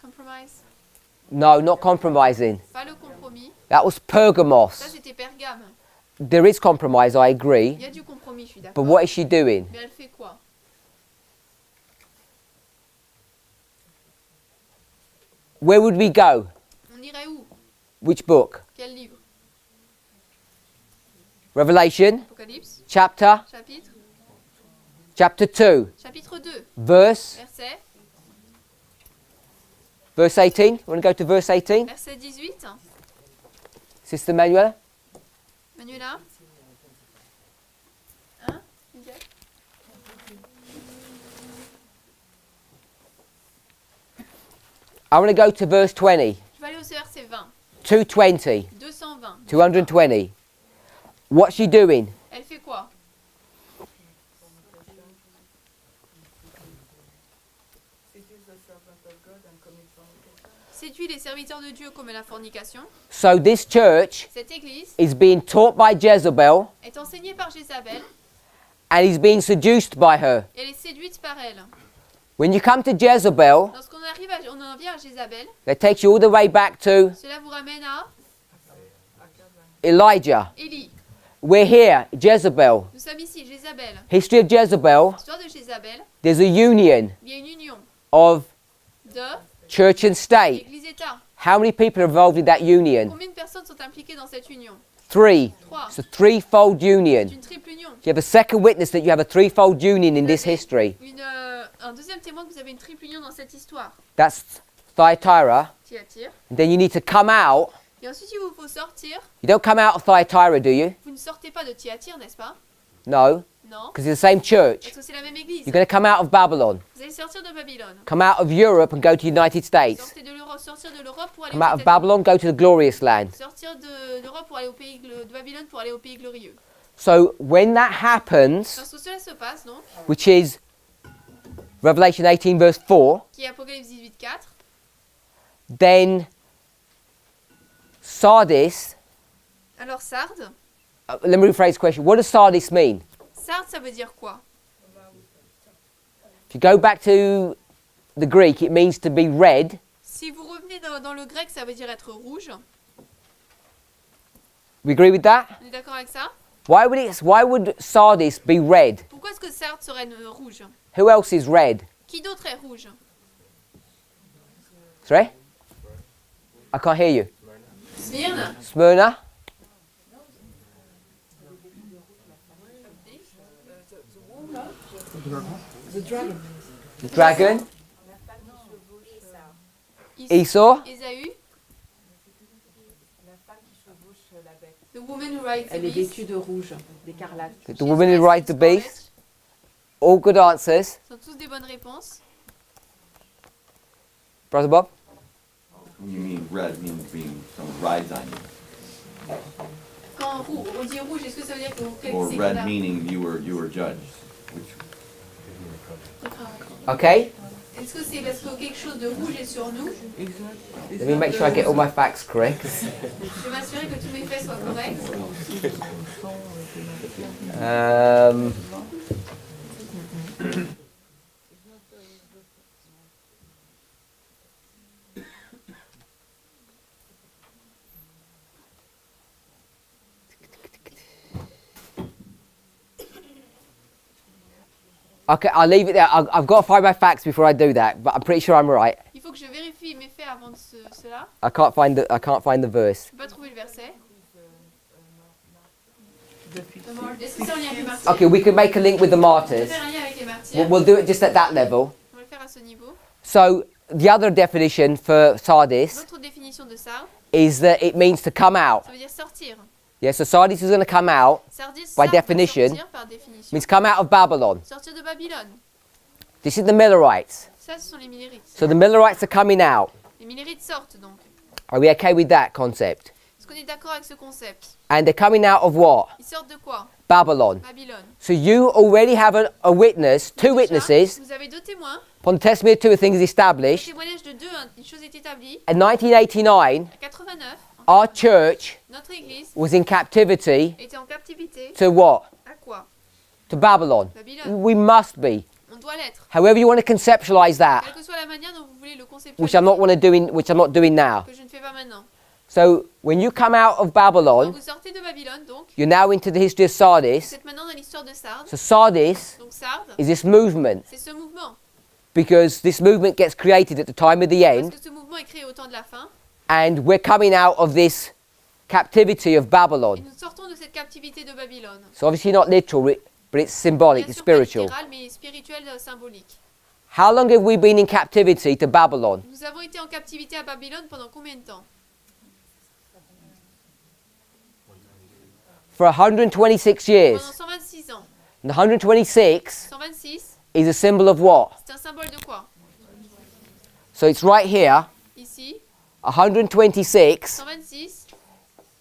Compromise? No, not compromising. Pas le compromis. That was Ça, Pergamos. c'était Pergame. There is compromise, I Il agree. y a du compromis, je suis But d'accord. what is she doing? Mais elle fait quoi? Where would we go? On irait où? Which book? Quel livre? Revelation, Apocalypse? chapter Chapitre? 2, Chapitre 2. verse Verset? 18. Want to go to verse 18? Verset 18. Sister Manuela? Manuela? Hein? Miguel? I want to go to verse 20. Je vais aller au verset 20. 220. 220. 220. What's she doing? Elle fait quoi? Séduit les serviteurs de Dieu comme la fornication. So this church Cette église is being taught by Jezebel est enseignée par Jézabel and is being seduced by her. et elle est séduite par elle. When you come to Jezebel, Lorsqu'on on en vient à Jézabel, that takes you all the way back to cela vous ramène à Elijah. Élie. We're here, Jezebel. Nous sommes ici, Jézabel. History of Jezebel. L'histoire de Jézabel, There's a union il y a une union of de church and state. Église-État. How many people are involved in that union? Combien de personnes sont impliquées dans cette union? 3. Trois. It's a threefold union. C'est une triple union. You have a second witness that you have a threefold union in this history. Un deuxième témoin que vous avez une triple union dans cette histoire. That's Thyatira. Thyatire. And then you need to come out. Et ensuite, il vous faut sortir. You don't come out of Thyatira, do you? Vous ne sortez pas de Thyatire, n'est-ce pas? No. Non. Because it's the same church. Parce que c'est la même église. You're going to come out of Babylon. Vous allez sortir de Babylone. Come out of Europe and go to the United States. Sortir de l'Europe pour aller Come aux out of États-Unis. Babylon, go to the glorious land. Sortir de l'Europe pour aller au pays de Babylone pour aller au pays glorieux. So when that happens, Lorsque cela se passe, donc, which is Revelation 18 verse 4, qui est Apocalypse 18, 4, then Sardis, alors Sardes. let me rephrase the question. What does Sardis mean? Sardes, ça veut dire quoi? If you go back to the Greek, it means to be red Si vous revenez dans le grec, ça veut dire être rouge. We agree with that? On est d'accord avec ça? Why would Sardis be red? Pourquoi est-ce que Sardes serait rouge? Who else is red? Qui d'autre est rouge? Sorry? I can't hear you. Smyrne. Smyrna? The dragon. The dragon? Esau? Ésaü. The woman who rides the Elle est beast. vêtue de rouge, d'écarlate. The woman who rides the beast? All good answers. Ce sont tous des bonnes réponses. Brother Bob? When you mean red, means being someone rides on you. Quand on dit rouge, est-ce que ça veut dire que Or c'est red là? meaning you were judged. Which, Okay. Est-ce que c'est parce que quelque chose de rouge est sur nous? Let me make sure I get all my facts correct. Je vais m'assurer que tous mes faits soient corrects. Okay, I'll leave it there. I've got to find my facts before I do that, but I'm pretty sure I'm right. Il faut que je vérifie mes faits avant de cela. I can't find the verse. Je peux pas trouver le verset. Est-ce que c'est en lien avec les martyrs? Okay, we can make a link with the On peut martyrs. faire un lien avec les martyrs. We'll do it just at that level. On va le faire à ce niveau. So the other definition for Sardis L'autre définition de Sardes, is that it means to come out. ça veut dire sortir. Yeah, so Sardis is going to come out Sardis, by Sardes, definition, sortir par définition. means come out of Babylon. Sortir de Babylone. This is the Millerites. Ça, ce sont les Millérites. So the Millerites are coming out. Les Millérites sortent donc. Are we okay with that concept? Est-ce qu'on est d'accord avec ce concept? And they're coming out of what? Ils sortent de quoi? Babylon. Babylone. So you already have a witness, two witnesses. Vous avez deux témoins. Upon the testimony of two things Le established. témoignage de deux, une chose est établie. In 1989, En 89, our church notre église was in captivity était en captivité. to what? À quoi? To Babylon. Babylone. We must be. On doit l'être. However you want to conceptualize that, Quelle que soit la manière dont vous voulez le which conceptualiser, I'm not doing now. que je ne fais pas maintenant. So when you come out of Quand Babylon, vous sortez de Babylone, donc, you're now into the history of vous Sardis. êtes maintenant dans l'histoire de Sardes. So Sardis Donc Sardes, is this movement, c'est ce mouvement. because this movement gets created at the time of the Parce end, que ce mouvement est créé au temps de la fin. and we're coming out of this captivity of Et Babylon. nous sortons de cette captivité de Babylone. So obviously not literal, but it's symbolic, Bien it's sûr, pas spiritual. littéral, mais spirituel, symbolique. How long have we been in captivity to Babylon? Nous avons été en captivité à Babylone pendant combien de temps? For 126 years. Pendant 126 ans. And 126 126, is a symbol of what? c'est un symbole de quoi? So it's right here. Ici, 126 126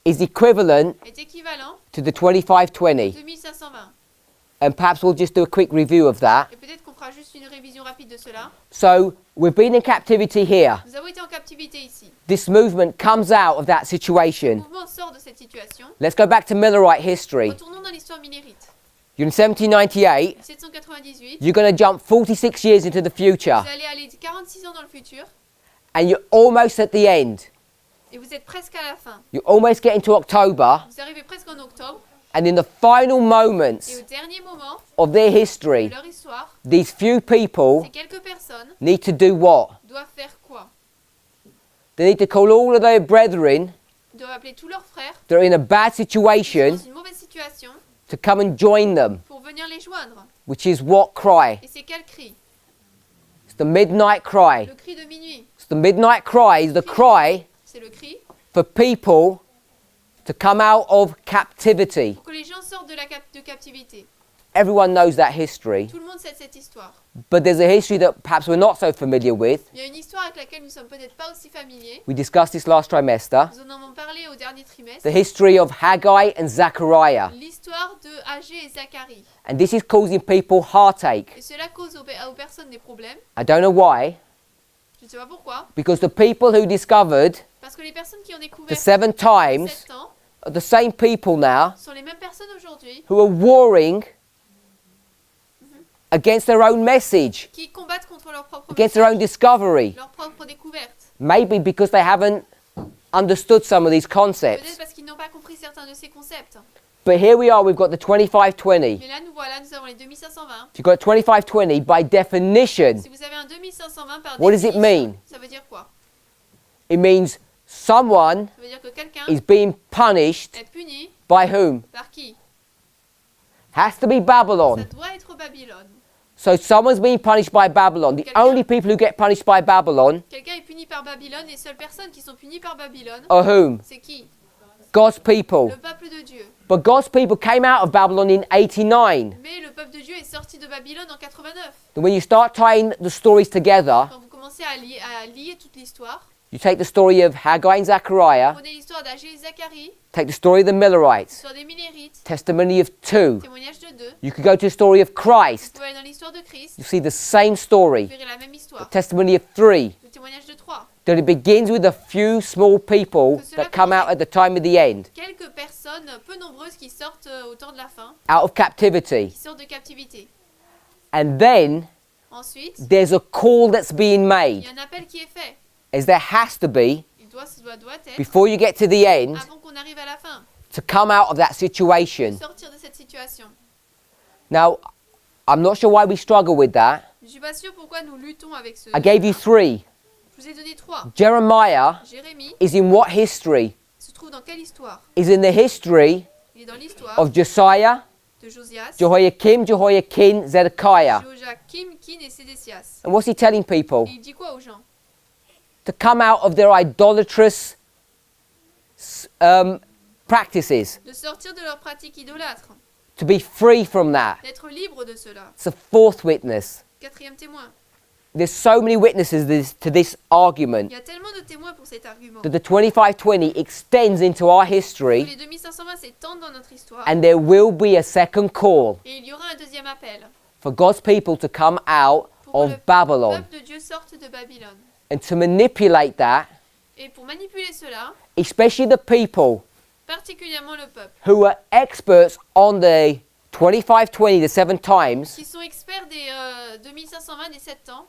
is equivalent est équivalent to the 2520. 2520. And perhaps we'll just do a quick review of that. Et peut-être qu'on fera juste une révision rapide de cela. So we've been in captivity here. Nous avons été en captivité ici. This movement comes out of that Le situation. mouvement sort de cette situation. Let's go back to Millerite history. Retournons dans l'histoire millérite. You're in 1798. 1798, You're going to jump 46 years into the future. vous allez aller 46 ans dans le futur And you're almost at the end. et vous êtes presque à la fin. You're almost getting to October. Vous arrivez presque en octobre And in the final et moments au dernier moment of their de history, leur histoire, these few people ces quelques personnes need to do what? doivent faire quoi? They need to call all of their brethren Ils doivent appeler tous leurs frères that are in a bad dans situation une mauvaise situation to come and join them, pour venir les joindre. which is what cry? Et c'est quel cri? It's the midnight cry. Le cri de minuit. It's the midnight cry is the cry C'est le cri for people to come out of captivity. pour que les gens sortent de la captivité. Everyone knows that history, Tout le monde sait cette histoire. but there's a history that perhaps we're not so familiar with. Il y a une histoire avec laquelle nous sommes peut-être pas aussi familiers. We discussed this last trimester. Nous en avons parlé au dernier trimestre. The history of Haggai and Zechariah. L'histoire de Agé et Zacharie. And this is causing people heartache. Et cela cause aux personnes des problèmes. I don't know why, Je ne sais pas pourquoi. because the people who discovered Parce que les personnes qui ont the découvert 7 times 7 ans are the same people now sont les mêmes personnes aujourd'hui who are warring against their own message, qui combattent contre leur propre against their own discovery. leur propre découverte. Maybe because they haven't understood some of these Peut-être concepts. parce qu'ils n'ont pas compris certains de ces concepts. But here we are, we've got the 2520. Mais là, nous voilà, nous avons les 2520. If you've got 2520, by definition, Si vous avez un 2520 par what does it définition, mean? ça veut dire quoi? It means someone Ça veut dire que quelqu'un is being punished est puni by whom? par qui? Has to be Ça Babylon. doit être Babylone. So someone's being punished by Babylon. The only people who get punished by Babylon Quelqu'un est puni par Babylone, les seules personnes qui sont punies par Babylone, are whom? c'est qui? God's people. Le peuple de Dieu. But God's people came out of Babylon in 89. Mais le peuple de Dieu est sorti de Babylone en 89. And when you start tying the stories together, Quand vous commencez à lier toute l'histoire, you take the story of Haggai and Zechariah, prenez l'histoire d'Agé et Zacharie, take the story of the Millerites, l'histoire des Millérites, testimony of two. témoignage de deux. You could go to the story of Vous Christ. pouvez aller dans l'histoire de Christ, You see the same story. vous verrez la même histoire. The testimony of three. Le témoignage de trois. That it begins with a few small people that come out at the time of the end, Quelques personnes peu nombreuses qui sortent au temps de la fin, out of captivity. qui sortent de captivité. And then Ensuite, there's a call that's being il made, y a un appel qui est fait. as there has to be, Il doit être, before you get to the end, avant qu'on arrive à la fin, to come out of that situation. sortir de cette situation. Now, I'm not sure why we struggle with that. Je ne suis pas sûre pourquoi nous luttons avec ce. I gave you three. Je vous ai donné trois. Jeremiah Jérémie is in what history? se trouve dans quelle histoire? Is in the history Il est dans l'histoire of Josiah, de Josias, Jehoiakim, Zedekiah. Joachim, Kin et Sédécias. And what's he telling people? Et il dit quoi aux gens? To come out of their idolatrous practices, De sortir de leurs pratiques idolâtres, to be free from that. d'être libre de cela. It's a fourth witness. Quatrième témoin. There's so many witnesses to this argument Il y a tellement de témoins pour cet argument. that the 2520 extends into our history, Les 2520 s'étendent dans notre histoire. and there will be a second call Et il y aura un deuxième appel. for God's people to come out Pour que of Babylon. le peuple de Dieu sorte de Babylone. And to manipulate that, Et pour manipuler cela, especially the people particulièrement le peuple, who are experts on the 2520, the 7 times, qui sont experts des 2520 des 7 ans,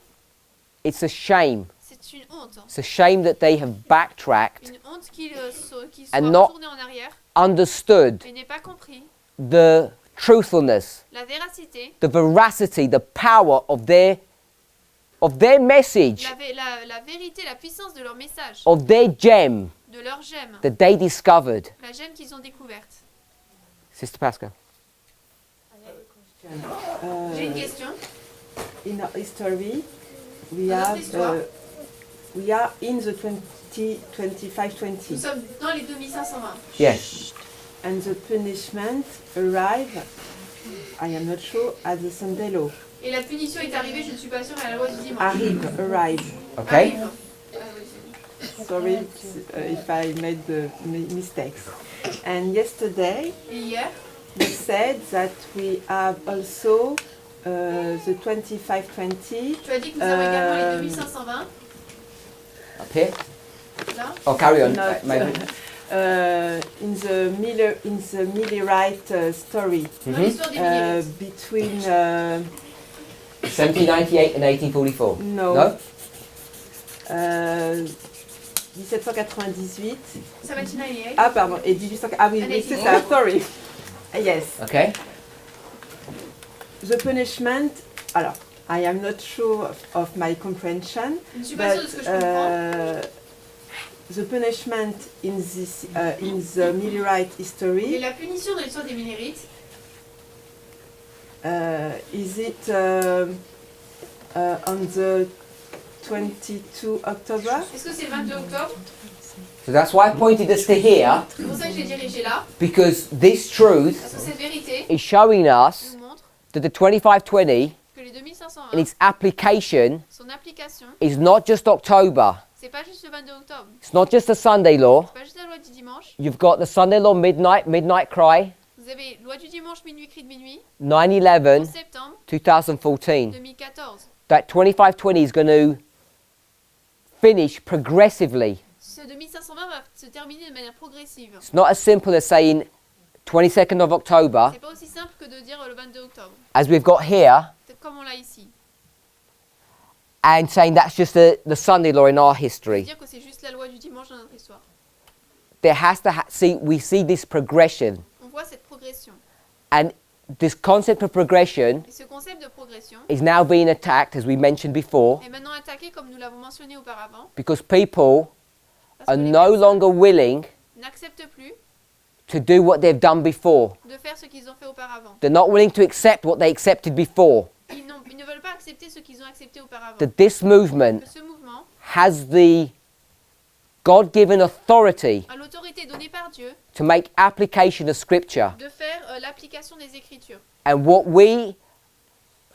it's a shame. c'est une honte. It's a shame that they have backtracked, Une honte qu'ils soient And not- retournés en arrière understood et n'aient pas compris the truthfulness, la véracité, the veracity, the power of their message, la vérité, la puissance de leur message, of their gem de leur gemme, that they discovered. la gemme qu'ils ont découverte. Sister Pascal. J'ai une question. In our history, we Dans notre have histoire, we are in the 2520, nous sommes dans les 2520. Yes. and the punishment arrive. I am not sure at the Sunday law. Et la punition est arrivée, je ne suis pas sûre, à la loi du dimanche. Arrive. Okay. Arrive. Sorry if I made the mistakes. And yesterday, Et hier, we said that we have also the 2520. tu as dit que nous avons également les 2520. Up here? Là. Oh, carry on. Not, Maybe. in the Millerite story Dans l'histoire des Millérites. between 1798 and 1844. no, No? 1798. 1798. Ah pardon, et 1800. Ah oui, And oui c'est ça. 1844. Sorry. Yes. Okay. The punishment. Alors, I am not sure of my comprehension, Je ne suis pas sûre de ce que je comprends. the punishment in the Millerite Et history, la punition dans l'histoire des Millérites, is it on the 22 October? est-ce que c'est le 22 octobre? So that's why I pointed us to here, C'est pour ça que j'ai dirigé là, because this truth parce que cette vérité is showing us nous montre that the 2520 que les in 2520, its application son application, is not just October. c'est pas juste le 22 octobre, It's not just the Sunday law. c'est pas juste la loi du dimanche. You've got the Sunday law midnight cry, Vous avez loi du dimanche, minuit, cri de minuit, 9/11, en septembre 2014. 2014. That 2520 is going to finish progressively. Ce 2520 va se terminer de manière progressive. It's not as simple as saying 22nd of October, C'est pas aussi simple que de dire le 22 octobre, as we've got here, comme on l'a ici. and saying that's just the Sunday law in our history. Dire que c'est juste la loi du dimanche dans notre histoire. There has to we see this progression, On voit cette progression. and this concept of progression Et ce concept de progression is now being attacked, as we mentioned before, est maintenant attaqué comme nous l'avons mentionné auparavant. because people Parce are que les no personnes longer willing n'acceptent plus to do what they've done before. de faire ce qu'ils ont fait auparavant. They're not willing to accept what they accepted before. Ils ne veulent pas accepter ce qu'ils ont accepté auparavant. That this movement Que ce mouvement has the God-given authority a l'autorité donnée par Dieu to make application of Scripture. de faire l'application des Écritures. And what we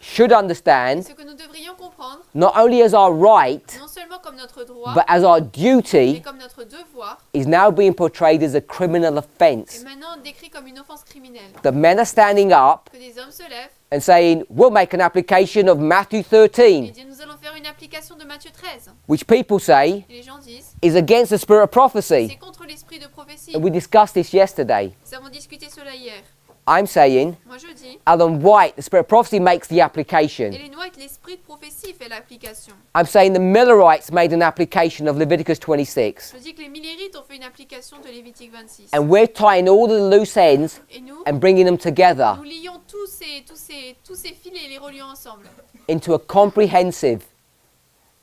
should understand, Ce que nous devrions comprendre, not only as our right, non seulement comme notre droit, but as our mais duty, comme notre devoir, is now being portrayed as a criminal est offence. maintenant décrit comme une offense criminelle. The men are standing up Que des hommes se lèvent and saying, we'll make an application of Matthew et 13, disent nous allons faire une application de Matthieu 13. which people say Et les gens disent is against the spirit of prophecy. c'est contre l'esprit de prophétie. And we discussed this yesterday. Nous avons discuté cela hier. I'm saying, Moi je dis, Ellen White, the spirit of prophecy makes the application. Ellen White, l'esprit de prophétie fait l'application. I'm saying the Millerites made an application of Leviticus 26. Je dis que les Millérites ont fait une application de Lévitique 26. And we're tying all the loose ends Et nous, and bringing them together nous lions tous ces filets et les relions ensemble into a comprehensive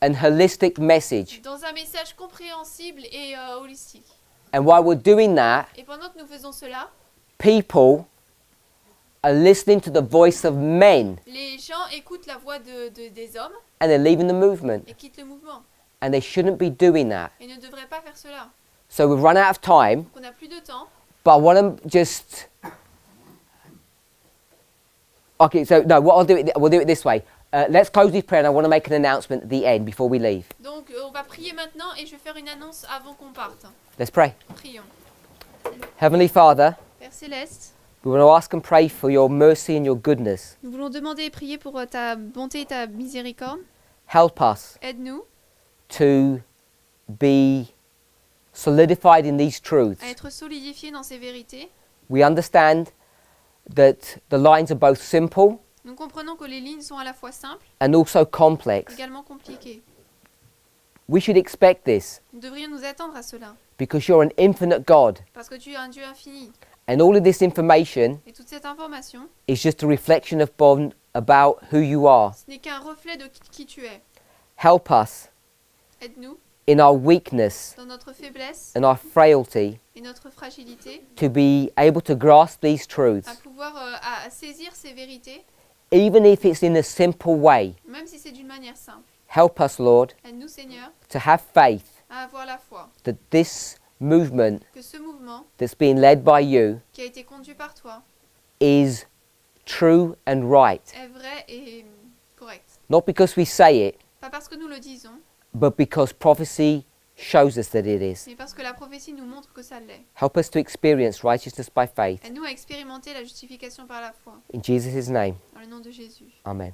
and holistic message. dans un message compréhensible et holistique. And while we're doing that, Et pendant que nous faisons cela, people are listening to the voice of men les gens écoutent la voix des hommes and they're leaving the movement. et quittent le mouvement. And they shouldn't be doing that. Et ne devraient pas faire cela. So we've run out of time, On n'a plus de temps. but I want to just... Okay, so no, we'll do it this way. Let's close this prayer and I want to make an announcement at the end before we leave. Donc on va prier maintenant et je vais faire une annonce avant qu'on parte. Let's pray. Prions. Heavenly Father, Père Céleste, we want to ask and pray for your mercy and your goodness. nous voulons demander et prier pour ta bonté et ta miséricorde. Help us Aide-nous to be solidified in these truths. à être solidifiés dans ces vérités. We understand that the lines are both simple Nous comprenons que les lignes sont à la fois simples, and also complex. également compliquées. We should expect this Nous devrions nous attendre à cela, because you're an infinite God. parce que tu es un Dieu infini. And all of this information Et toute cette information, is just a reflection about who you are. ce n'est qu'un reflet de qui tu es. Help us Aide-nous in our weakness dans notre faiblesse and our frailty et notre fragilité to be able to grasp these truths, à pouvoir à saisir ces vérités, even if it's in a simple way. même si c'est d'une manière simple. Help us, Lord, Aide-nous, Seigneur, to have faith à avoir la foi that this movement que ce mouvement that's being led by you qui a été conduit par toi is true and right. est vrai et correct. Not because we say it, Pas parce que nous le disons, but because prophecy shows us that it is. mais parce que la prophétie nous montre que ça l'est. Help us to experience righteousness by faith. Aide-nous à expérimenter la justification par la foi. In Jesus' name, Dans le nom de Jésus. amen.